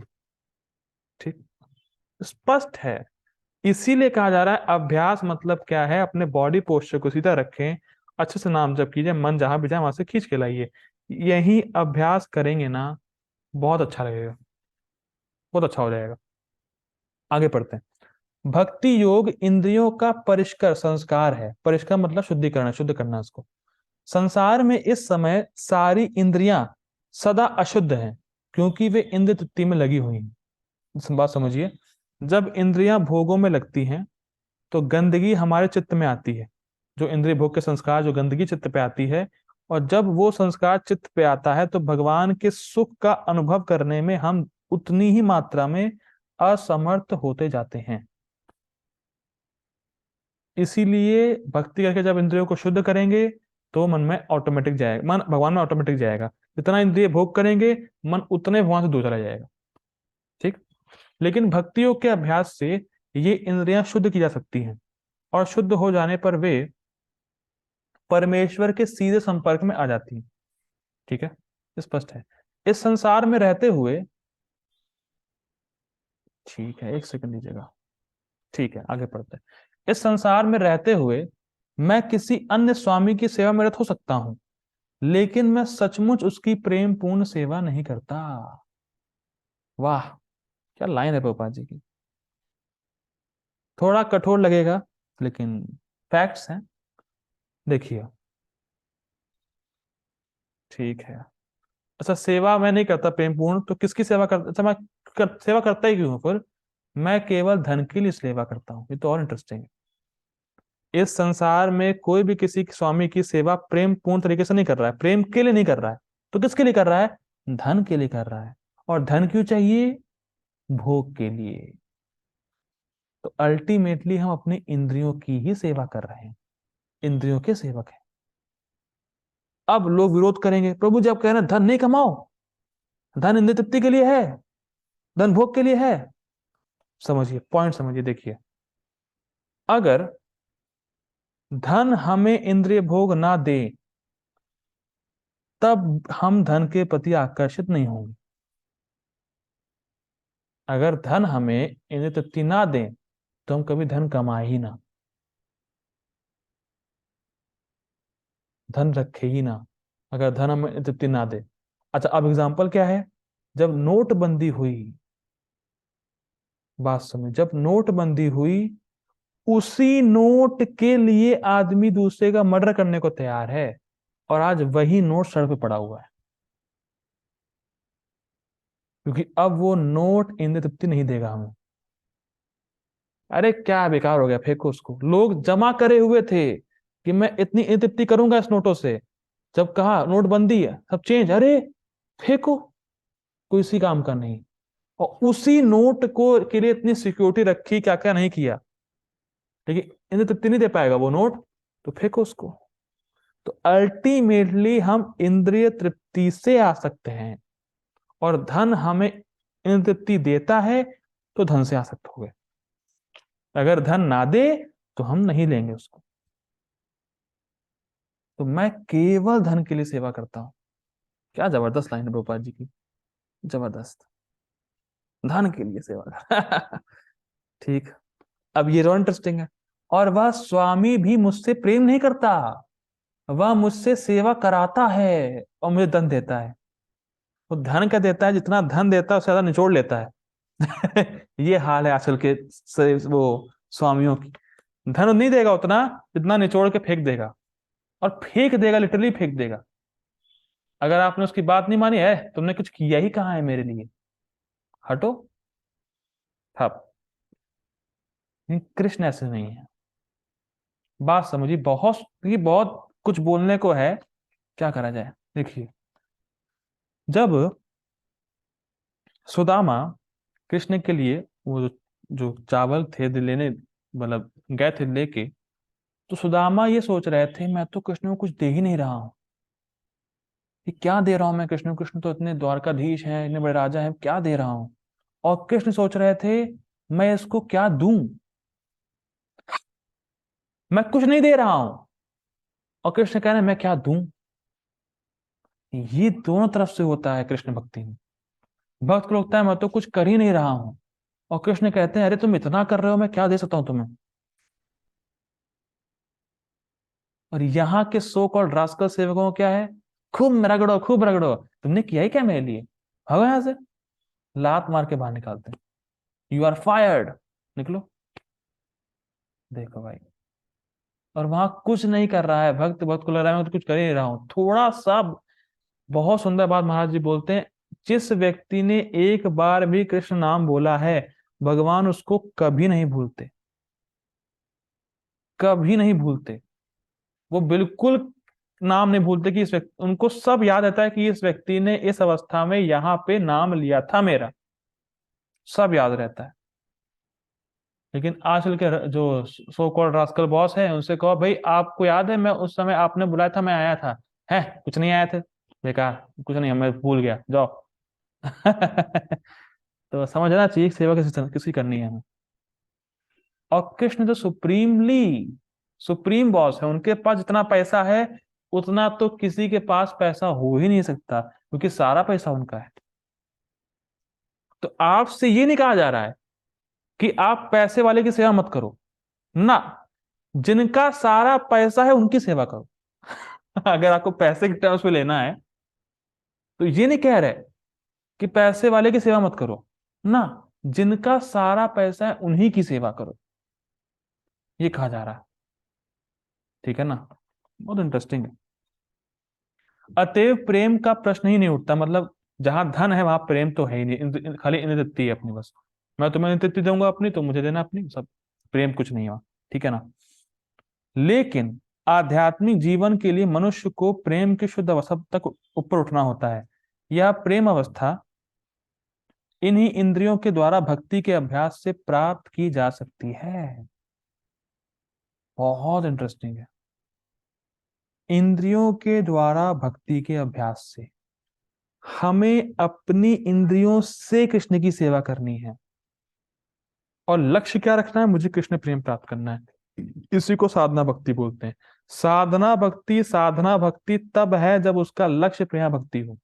ठीक, स्पष्ट है। इसीलिए कहा जा रहा है अभ्यास मतलब क्या है? अपने बॉडी पोस्चर को सीधा रखें, अच्छे से नाम जप कीजिए, मन जहां भी जाए वहां से खींच के लाइए। यही अभ्यास करेंगे ना, बहुत अच्छा लगेगा, बहुत अच्छा हो जाएगा। आगे पढ़ते हैं। भक्ति योग इंद्रियों का परिष्कर संस्कार है। परिष्कार मतलब शुद्धिकरण, शुद्ध करना उसको। संसार में इस समय सारी इंद्रियां सदा अशुद्ध हैं, क्योंकि वे इंद्र तृप्ति में लगी हुई हैं। इस बात समझिए, जब इंद्रियां भोगों में लगती हैं तो गंदगी हमारे चित्त में आती है। जो इंद्रिय भोग के संस्कार, जो गंदगी चित्त पे आती है, और जब वो संस्कार चित्त पे आता है तो भगवान के सुख का अनुभव करने में हम उतनी ही मात्रा में असमर्थ होते जाते हैं। इसीलिए भक्ति करके जब इंद्रियों को शुद्ध करेंगे तो मन में ऑटोमेटिक जाएगा, मन भगवान में ऑटोमेटिक जाएगा। जितना इंद्रिय भोग करेंगे, मन उतने भगवान से दूर चला जाएगा। ठीक। लेकिन भक्ति योग के अभ्यास से ये इंद्रियां शुद्ध की जा सकती हैं, और शुद्ध हो जाने पर वे परमेश्वर के सीधे संपर्क में आ जाती हैं। ठीक है, स्पष्ट है। इस संसार में रहते हुए, ठीक है, एक सेकंड दीजिएगा। ठीक है, आगे पढ़ते हैं। इस संसार में रहते हुए मैं किसी अन्य स्वामी की सेवा में रत हो सकता हूं, लेकिन मैं सचमुच उसकी प्रेम पूर्ण सेवा नहीं करता। वाह, क्या लाइन है गोपाल जी की। थोड़ा कठोर लगेगा, लेकिन फैक्ट्स हैं। देखिए, ठीक है। अच्छा, सेवा मैं नहीं करता प्रेम पूर्ण, तो किसकी सेवा करता? अच्छा, मैं सेवा करता ही क्यों हूं फिर? मैं केवल धन के लिए सेवा करता हूं। ये तो और इंटरेस्टिंग है। इस संसार में कोई भी किसी स्वामी की सेवा प्रेम पूर्ण तरीके से नहीं कर रहा है, प्रेम के लिए नहीं कर रहा है। तो किसके लिए कर रहा है? धन के लिए कर रहा है। और धन क्यों चाहिए? भोग के लिए। तो अल्टीमेटली हम अपनी इंद्रियों की ही सेवा कर रहे हैं, इंद्रियों के सेवक हैं। अब लोग विरोध करेंगे, प्रभु जी आप कह रहे हैं धन नहीं कमाओ, धन इंद्रिय तृप्ति के लिए है, धन भोग के लिए है। समझिए, पॉइंट समझिए, देखिए, अगर धन हमें इंद्रिय भोग ना दे, तब हम धन के प्रति आकर्षित नहीं होंगे। अगर धन हमें इंद्रिय तृप्ति ना दे, तो हम कभी धन कमाए ही ना। धन रखे ही ना, अगर धन हमें तृप्ति ना दे। अच्छा, अब एग्जाम्पल क्या है? जब नोटबंदी हुई, बात समझ, जब नोटबंदी हुई, उसी नोट के लिए आदमी दूसरे का मर्डर करने को तैयार है, और आज वही नोट सड़क पे पड़ा हुआ है, क्योंकि अब वो नोट इंद्र तृप्ति नहीं देगा हमें। अरे क्या बेकार हो गया, फेंको उसको। लोग जमा करे हुए थे कि मैं इतनी इंद्र तृप्ति करूंगा इस नोटों से, जब कहा नोटबंदी है सब चेंज, अरे फेंको, कोई इसी काम का नहीं। और उसी नोट को के लिए इतनी सिक्योरिटी रखी, क्या क्या नहीं किया, लेकिन इंद्र तृप्ति नहीं दे पाएगा वो नोट, तो फेंको उसको। तो अल्टीमेटली हम इंद्रिय तृप्ति से आ सकते हैं, और धन हमें इंद्रिय तृप्ति देता है, तो धन से आसक्त हो गए। अगर धन ना दे तो हम नहीं लेंगे उसको। तो मैं केवल धन के लिए सेवा करता हूं। क्या जबरदस्त लाइन है प्रभुपाद जी की, जबरदस्त। धन के लिए सेवा ठीक। अब ये और इंटरेस्टिंग है। और वह स्वामी भी मुझसे प्रेम नहीं करता, वह मुझसे सेवा कराता है और मुझे धन देता है। वो धन क्या देता है? जितना धन देता है उससे ज्यादा निचोड़ लेता है। ये हाल है आजकल के वो स्वामियों की। धन नहीं देगा उतना जितना निचोड़ के फेंक देगा, और फेंक देगा, लिटरली फेंक देगा। अगर आपने उसकी बात नहीं मानी है, तुमने कुछ किया ही कहाँ है मेरे लिए, हटो थप। कृष्ण ऐसे नहीं है। बात समझिए, बहुत कुछ बोलने को है, क्या करा जाए। देखिए, जब सुदामा कृष्ण के लिए वो जो चावल थे लेने, मतलब गए थे लेके, तो सुदामा ये सोच रहे थे मैं तो कृष्ण को कुछ दे ही नहीं रहा हूँ, कि क्या दे रहा हूं मैं कृष्ण को? कृष्ण तो इतने द्वारकाधीश हैं, इतने बड़े राजा हैं, क्या दे रहा हूं? और कृष्ण सोच रहे थे मैं इसको क्या दूं, मैं कुछ नहीं दे रहा हूं, और कृष्ण कह रहे हैं मैं क्या दूं। ये दोनों तरफ से होता है कृष्ण भक्ति में। भक्त को लगता है मैं तो कुछ कर ही नहीं रहा हूं, और कृष्ण कहते हैं अरे तुम इतना कर रहे हो, मैं क्या दे सकता हूं तुम्हें। और यहाँ के सो कॉल्ड रास्कल सेवकों को क्या है? खूब रगड़ो, खूब रगड़ो, तुमने किया ही क्या मेरे लिए, भागो यहां से। लात मार के बाहर निकालते हैं, यू आर फायर्ड, निकलो। देखो भाई, और वहां कुछ नहीं कर रहा है भक्त, भक्त को लग रहा है मैं तो कुछ कर ही नहीं रहा हूं थोड़ा सा। बहुत सुंदर बात महाराज जी बोलते हैं, जिस व्यक्ति ने एक बार भी कृष्ण नाम बोला है, भगवान उसको कभी नहीं भूलते, कभी नहीं भूलते। वो बिल्कुल नाम नहीं भूलते कि इस व्यक्ति, उनको सब याद रहता है कि इस व्यक्ति ने इस अवस्था में यहाँ पे नाम लिया था मेरा, सब याद रहता है। लेकिन आजकल के जो सो कॉल्ड रास्कल बॉस है, उनसे कहो भाई आपको याद है मैं उस समय आपने बुलाया था, मैं आया था, है कुछ नहीं आया थे, बेकार, कुछ नहीं, मैं भूल गया, जाओ। तो समझना चाहिए कि सेवा किसी करनी है हमें। और कृष्ण जो सुप्रीम बॉस है, उनके पास जितना पैसा है उतना तो किसी के पास पैसा हो ही नहीं सकता, क्योंकि सारा पैसा उनका है। तो आपसे ये नहीं कहा जा रहा है कि आप पैसे वाले की सेवा मत करो ना, जिनका सारा पैसा है उनकी सेवा करो। अगर आपको पैसे के टर्म्स में लेना है, तो ये नहीं कह रहे कि पैसे वाले की सेवा मत करो ना, जिनका सारा पैसा है उन्हीं की सेवा करो, ये कहा जा रहा है। ठीक है ना? बहुत इंटरेस्टिंग है। अतएव प्रेम का प्रश्न ही नहीं उठता, मतलब जहां धन है वहां प्रेम तो है ही नहीं, खाली इंद्रिय है अपनी बस। मैं तुम्हें इंद्रिय दूंगा अपनी, तो मुझे देना अपनी, सब प्रेम कुछ नहीं हुआ। ठीक है ना? लेकिन आध्यात्मिक जीवन के लिए मनुष्य को प्रेम की शुद्ध अवस्था तक ऊपर उठना होता है। यह प्रेम अवस्था इन्हीं इंद्रियों के द्वारा भक्ति के अभ्यास से प्राप्त की जा सकती है। बहुत इंटरेस्टिंग है। इंद्रियों के द्वारा भक्ति के अभ्यास से हमें अपनी इंद्रियों से कृष्ण की सेवा करनी है, और लक्ष्य क्या रखना है? मुझे कृष्ण प्रेम प्राप्त करना है। इसी को साधना भक्ति बोलते हैं। साधना भक्ति तब है जब उसका लक्ष्य प्रेम भक्ति हो।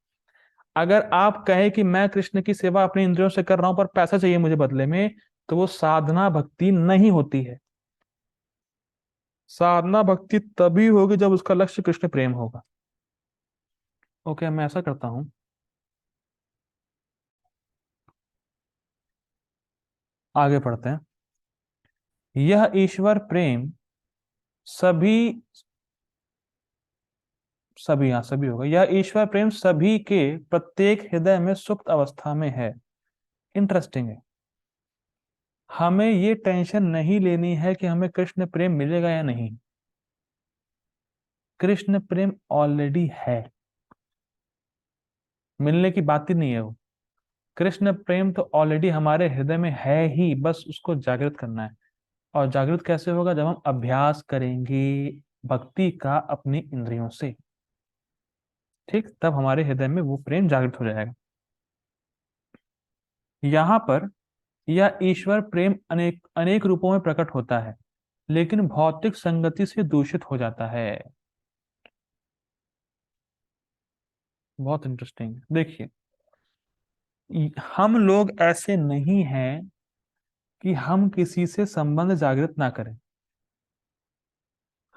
अगर आप कहें कि मैं कृष्ण की सेवा अपनी इंद्रियों से कर रहा हूं पर पैसा चाहिए मुझे बदले में, तो वो साधना भक्ति नहीं होती है। साधना भक्ति तभी होगी जब उसका लक्ष्य कृष्ण प्रेम होगा। ओके, मैं ऐसा करता हूँ, आगे पढ़ते हैं। यह ईश्वर प्रेम सभी, सभी, हाँ सभी होगा, यह ईश्वर प्रेम सभी के प्रत्येक हृदय में सुप्त अवस्था में है। इंटरेस्टिंग है। हमें ये टेंशन नहीं लेनी है कि हमें कृष्ण प्रेम मिलेगा या नहीं। कृष्ण प्रेम ऑलरेडी है, मिलने की बात ही नहीं है वो। कृष्ण प्रेम तो ऑलरेडी हमारे हृदय में है ही, बस उसको जागृत करना है। और जागृत कैसे होगा? जब हम अभ्यास करेंगे भक्ति का अपनी इंद्रियों से, ठीक, तब हमारे हृदय में वो प्रेम जागृत हो जाएगा। यहाँ पर यह ईश्वर प्रेम अनेक अनेक रूपों में प्रकट होता है, लेकिन भौतिक संगति से दूषित हो जाता है। बहुत इंटरेस्टिंग। देखिए, हम लोग ऐसे नहीं हैं कि हम किसी से संबंध जागृत ना करें।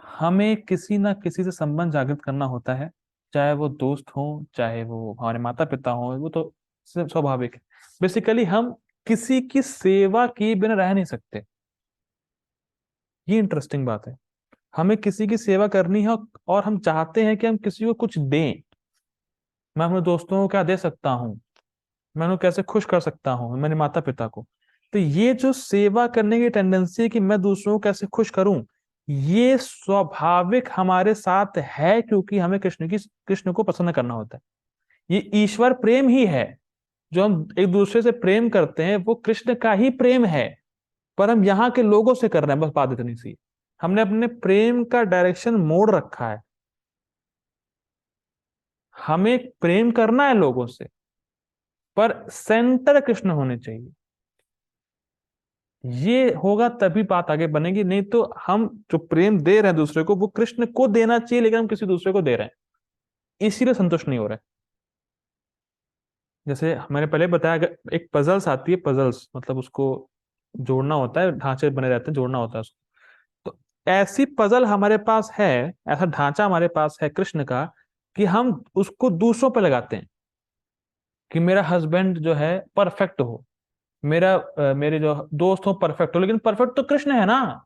हमें किसी ना किसी से संबंध जागृत करना होता है, चाहे वो दोस्त हो, चाहे वो हमारे माता पिता हो, वो तो स्वाभाविक है। बेसिकली हम किसी की सेवा किए बिना रह नहीं सकते। ये इंटरेस्टिंग बात है। हमें किसी की सेवा करनी है, और हम चाहते हैं कि हम किसी को कुछ दें। मैं अपने दोस्तों को क्या दे सकता हूँ, मैं उन्हें कैसे खुश कर सकता हूँ, मेरे माता पिता को। तो ये जो सेवा करने की टेंडेंसी है कि मैं दूसरों को कैसे खुश करूं, ये स्वाभाविक हमारे साथ है, क्योंकि हमें कृष्ण को पसंद करना होता है। ये ईश्वर प्रेम ही है। जो हम एक दूसरे से प्रेम करते हैं वो कृष्ण का ही प्रेम है, पर हम यहाँ के लोगों से कर रहे हैं, बस बात इतनी सी। हमने अपने प्रेम का डायरेक्शन मोड़ रखा है। हमें प्रेम करना है लोगों से, पर सेंटर कृष्ण होने चाहिए। ये होगा तभी बात आगे बनेगी, नहीं तो हम जो प्रेम दे रहे हैं दूसरे को, वो कृष्ण को देना चाहिए, लेकिन हम किसी दूसरे को दे रहे हैं, इसीलिए संतुष्ट नहीं हो रहे। जैसे मैंने पहले बताया, अगर एक पजल्स आती है, पजल्स मतलब उसको जोड़ना होता है, ढांचे बने रहते हैं, जोड़ना होता है उसको। तो ऐसी पजल हमारे पास है, ऐसा ढांचा हमारे पास है कृष्ण का, कि हम उसको दूसरों पे लगाते हैं कि मेरा हस्बैंड जो है परफेक्ट हो, मेरे जो दोस्त हो परफेक्ट हो, लेकिन परफेक्ट तो कृष्ण है ना।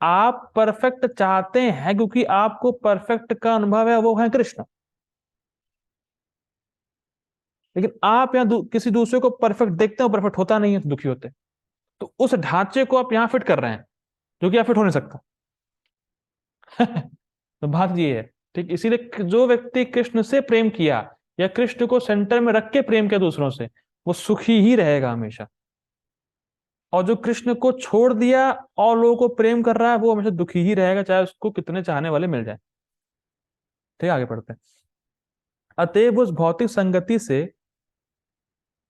आप परफेक्ट चाहते हैं क्योंकि आपको परफेक्ट का अनुभव है, वो है कृष्ण। लेकिन आप यहाँ किसी दूसरे को परफेक्ट देखते हो, परफेक्ट होता नहीं है तो दुखी होते हैं। तो उस ढांचे को आप यहाँ फिट कर रहे हैं, जो कि यहाँ फिट हो नहीं सकता। तो बात ये है। ठीक, इसीलिए जो व्यक्ति कृष्ण से प्रेम किया, या कृष्ण को सेंटर में रख के प्रेम किया दूसरों से, वो सुखी ही रहेगा हमेशा। और जो कृष्ण को छोड़ दिया और लोगों को प्रेम कर रहा है, वो हमेशा दुखी ही रहेगा, चाहे उसको कितने चाहने वाले मिल जाए। ठीक, आगे पढ़ते हैं। अतएव उस भौतिक संगति से,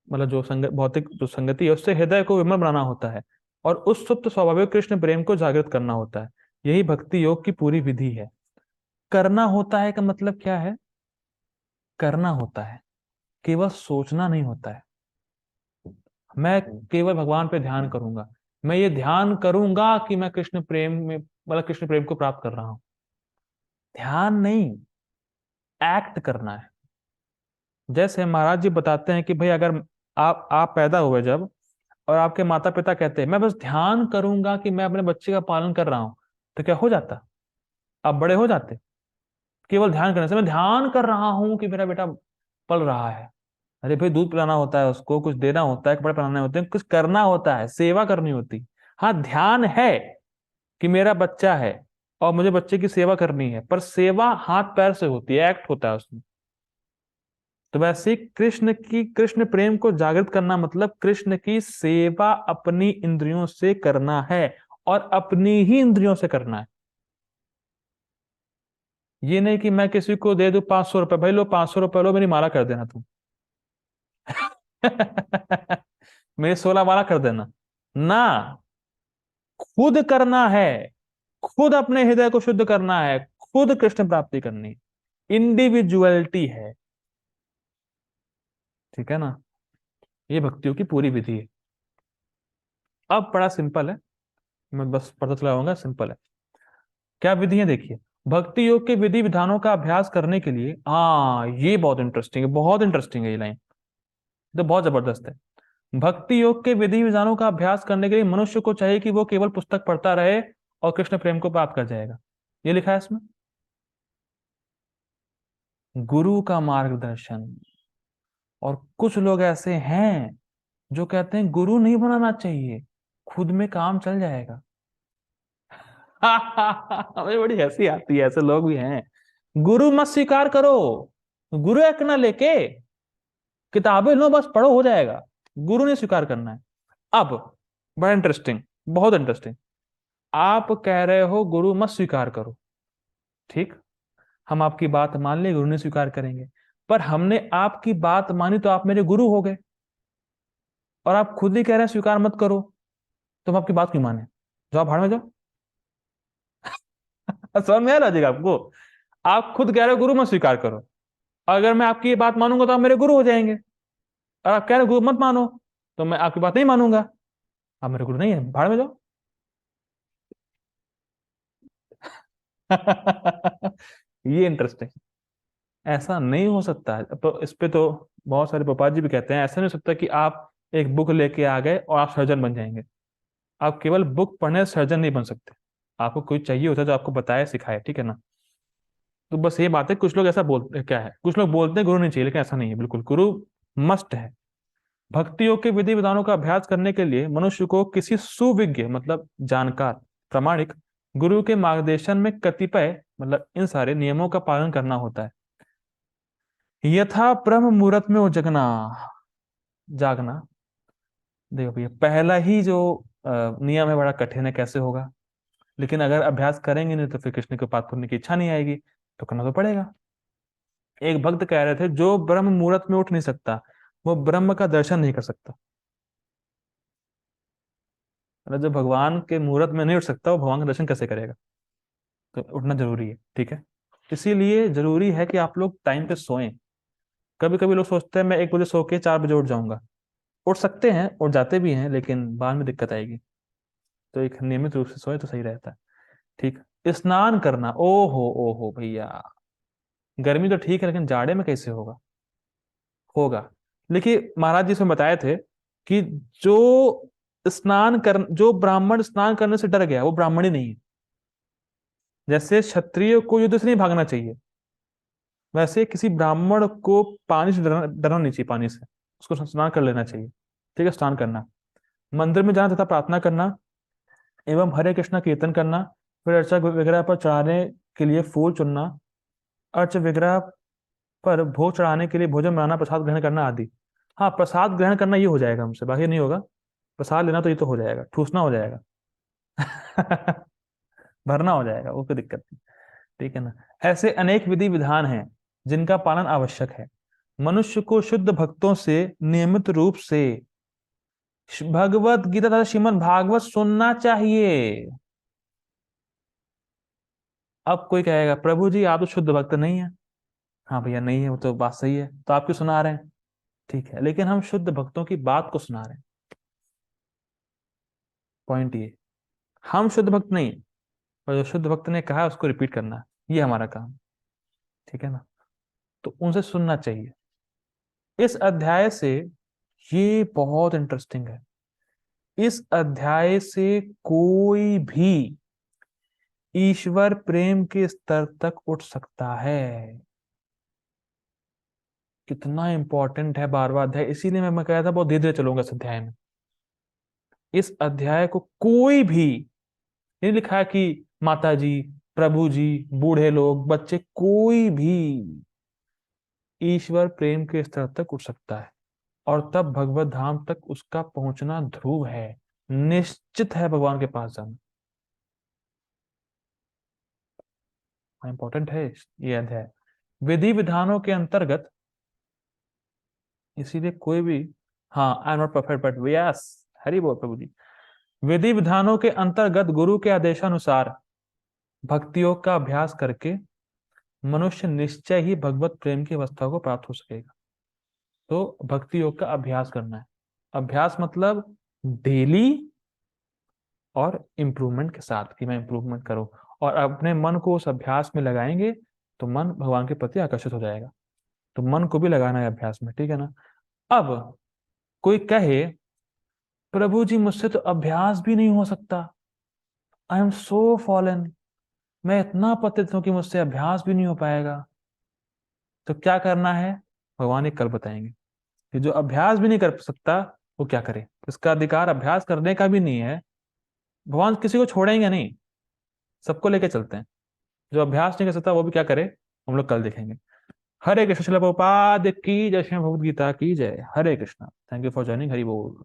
मतलब भौतिक जो संगति है, उससे हृदय को विमल बनाना होता है, और उस सुप्त स्वाभाविक कृष्ण प्रेम को जागृत करना होता है। यही भक्ति योग की पूरी विधि है। करना होता है का मतलब क्या है? करना होता है, केवल सोचना नहीं होता है। मैं केवल भगवान पे ध्यान करूंगा, मैं ये ध्यान करूंगा कि मैं कृष्ण प्रेम में, मतलब कृष्ण प्रेम को प्राप्त कर रहा हूं। ध्यान नहीं, एक्ट करना है। जैसे महाराज जी बताते हैं कि भाई, अगर आप पैदा हुए जब, और आपके माता पिता कहते हैं मैं बस ध्यान करूंगा कि मैं अपने बच्चे का पालन कर रहा हूं, तो क्या हो जाता? आप बड़े हो जाते। केवल ध्यान करने से, मैं ध्यान कर रहा हूं कि मेरा बेटा पल रहा है। अरे भाई, दूध पिलाना होता है, उसको कुछ देना होता है, कपड़े पहनाने होते हैं, कुछ करना होता है, सेवा करनी होती। हाँ, ध्यान है कि मेरा बच्चा है और मुझे बच्चे की सेवा करनी है, पर सेवा हाथ पैर से होती है, एक्ट होता है उसमें। तो वैसे ही कृष्ण प्रेम को जागृत करना मतलब कृष्ण की सेवा अपनी इंद्रियों से करना है, और अपनी ही इंद्रियों से करना है। ये नहीं कि मैं किसी को दे दूं 500 रुपए, भाई लो 500 रुपए लो, मेरी माला कर देना तुम। मेरी 16 माला कर देना ना। खुद करना है, खुद अपने हृदय को शुद्ध करना है, खुद कृष्ण प्राप्ति करनी है। इंडिविजुअलिटी है। ठीक है ना? ये भक्तियों की पूरी विधि है। अब बड़ा सिंपल है। मैं बस पता चला होगा, सिंपल है। क्या विधियां, देखिए, भक्ति योग के विधि विधानों का अभ्यास करने के लिए, हाँ ये बहुत इंटरेस्टिंग है, बहुत इंटरेस्टिंग है ये लाइन, तो बहुत जबरदस्त है। भक्ति योग के विधि विधानों का अभ्यास करने के लिए मनुष्य को चाहिए कि वो केवल पुस्तक पढ़ता रहे और कृष्ण प्रेम को प्राप्त कर जाएगा। ये लिखा है इसमें, गुरु का मार्गदर्शन। और कुछ लोग ऐसे हैं जो कहते हैं गुरु नहीं बनाना चाहिए, खुद में काम चल जाएगा। हमें बड़ी हंसी आती है, ऐसे लोग भी हैं। गुरु मत स्वीकार करो, गुरु एक ना लेके किताबें लो, बस पढ़ो हो जाएगा, गुरु ने स्वीकार करना है। अब बड़ा इंटरेस्टिंग, बहुत इंटरेस्टिंग, आप कह रहे हो गुरु मत स्वीकार करो, ठीक, हम आपकी बात मान ले, गुरु ने स्वीकार करेंगे, पर हमने आपकी बात मानी तो आप मेरे गुरु हो गए, और आप खुद ही कह रहे हैं स्वीकार मत करो, तो हम आपकी बात क्यों माने? जाओ भाड़ में जाओ। समझ में आ रहा है आपको? आप खुद कह रहे हो गुरु मत स्वीकार करो, अगर मैं आपकी ये बात मानूंगा तो आप मेरे गुरु हो जाएंगे, और आप कह रहे हो गुरु मत मानो, तो मैं आपकी बात नहीं मानूंगा, आप मेरे गुरु नहीं है, भाड़ में जाओ। ये इंटरेस्टिंग, ऐसा नहीं हो सकता है। तो इस पे तो बहुत सारे पापा जी भी कहते हैं ऐसा नहीं हो सकता कि आप एक बुक लेके आ गए और आप सर्जन बन जाएंगे। आप केवल बुक पढ़ने से सर्जन नहीं बन सकते, आपको कोई चाहिए होता है जो आपको बताए सिखाए, ठीक है ना? तो बस ये बात है, कुछ लोग ऐसा बोलते, क्या है, कुछ लोग बोलते हैं गुरु नहीं चाहिए, लेकिन ऐसा नहीं है, बिल्कुल गुरु मस्ट है। भक्ति योग के विधि विधानों का अभ्यास करने के लिए मनुष्य को किसी सुविज्ञ मतलब जानकार, प्रामाणिक गुरु के मार्गदर्शन में कतिपय मतलब इन सारे नियमों का पालन करना होता है। यथा ब्रह्म मुहूर्त में जगना, जागना। देखो भैया, पहला ही जो नियम है बड़ा कठिन है, कैसे होगा? लेकिन अगर अभ्यास करेंगे नहीं तो फिर कृष्ण के पास करने की इच्छा नहीं आएगी, तो करना तो पड़ेगा। एक भक्त कह रहे थे जो ब्रह्म मुहूर्त में उठ नहीं सकता वो ब्रह्म का दर्शन नहीं कर सकता। मतलब जो भगवान के मुहूर्त में नहीं उठ सकता वो भगवान का दर्शन कैसे करेगा? तो उठना जरूरी है, ठीक है। इसीलिए जरूरी है कि आप लोग टाइम पे सोएं। कभी कभी लोग सोचते हैं मैं 1 बजे सो के 4 बजे उठ जाऊंगा, उठ सकते हैं और जाते भी हैं, लेकिन बाद में दिक्कत आएगी। तो एक नियमित रूप से सोए तो सही रहता है, ठीक। स्नान करना, ओहो भैया, गर्मी तो ठीक है लेकिन जाड़े में कैसे होगा? होगा। देखिए महाराज जी इसमें बताए थे कि जो जो ब्राह्मण स्नान करने से डर गया वो ब्राह्मण ही नहीं है। जैसे क्षत्रिय को युद्ध से नहीं भागना चाहिए, वैसे किसी ब्राह्मण को पानी से डरना डरना नहीं चाहिए, पानी से उसको स्नान कर लेना चाहिए, ठीक है। स्नान करना, मंदिर में जाना तथा प्रार्थना करना, एवं हरे कृष्णा कीर्तन करना, फिर अर्चा विग्रह पर चढ़ाने के लिए फूल चुनना, अर्च विग्रह पर भोग चढ़ाने के लिए भोजन बनाना, प्रसाद ग्रहण करना आदि। हाँ, प्रसाद ग्रहण करना ये हो जाएगा हमसे, बाकी नहीं होगा। प्रसाद लेना तो ये तो हो जाएगा, ठूसना हो जाएगा। भरना हो जाएगा, वो कोई दिक्कत नहीं, ठीक है ना। ऐसे अनेक विधि विधान हैं जिनका पालन आवश्यक है। मनुष्य को शुद्ध भक्तों से नियमित रूप से भगवत गीता तथा श्रीमद् भागवत सुनना चाहिए। अब कोई कहेगा प्रभु जी आप तो शुद्ध भक्त नहीं है। हाँ भैया नहीं है, वो तो बात सही है, तो आप क्यों सुना रहे हैं? ठीक है, लेकिन हम शुद्ध भक्तों की बात को सुना रहे हैं, पॉइंट ये। हम शुद्ध भक्त नहीं, और जो शुद्ध भक्त ने कहा है उसको रिपीट करना है, ये हमारा काम, ठीक है ना। तो उनसे सुनना चाहिए। इस अध्याय से, ये बहुत इंटरेस्टिंग है, इस अध्याय से कोई भी ईश्वर प्रेम के स्तर तक उठ सकता है। कितना इंपॉर्टेंट है 12वां अध्याय, इसीलिए मैं कह रहा था बहुत धीरे धीरे चलूंगा इस अध्याय में। इस अध्याय को कोई भी, नहीं लिखा है कि माता जी, प्रभु जी, बूढ़े लोग, बच्चे, कोई भी ईश्वर प्रेम के स्तर तक उठ सकता है, और तब भगवत धाम तक उसका पहुंचना ध्रुव है, निश्चित है भगवान के पास जाना। इंपॉर्टेंट है ये अध्याय। विधि विधानों के अंतर्गत, इसीलिए कोई भी, हाँ I am not perfect but yes, Hari बोल प्रभु जी। विधि विधानों के अंतर्गत गुरु के आदेशानुसार भक्ति योग का अभ्यास करके मनुष्य निश्चय ही भगवत प्रेम की अवस्था को प्राप्त हो सकेगा। तो भक्ति योग का अभ्यास करना है। अभ्यास मतलब डेली और इम्प्रूवमेंट के साथ कि मैं इम्प्रूवमेंट करूँ, और अपने मन को उस अभ्यास में लगाएंगे तो मन भगवान के प्रति आकर्षित हो जाएगा। तो मन को भी लगाना है अभ्यास में, ठीक है ना। अब कोई कहे प्रभु जी मुझसे तो अभ्यास भी नहीं हो सकता, आई एम सो फॉलन, मैं इतना पतित हूं कि मुझसे अभ्यास भी नहीं हो पाएगा, तो क्या करना है? भगवान एक कल बताएंगे कि जो अभ्यास भी नहीं कर सकता वो क्या करे। इसका अधिकार अभ्यास करने का भी नहीं है। भगवान किसी को छोड़ेंगे नहीं, सबको लेके चलते हैं। जो अभ्यास नहीं कर सकता वो भी क्या करे, हम लोग कल देखेंगे। हरे कृष्ण। शिला प्रभुपाद की जय। श्रीमद् भगवद गीता की जय। Hare Krishna. Thank you for joining. Hari बोल।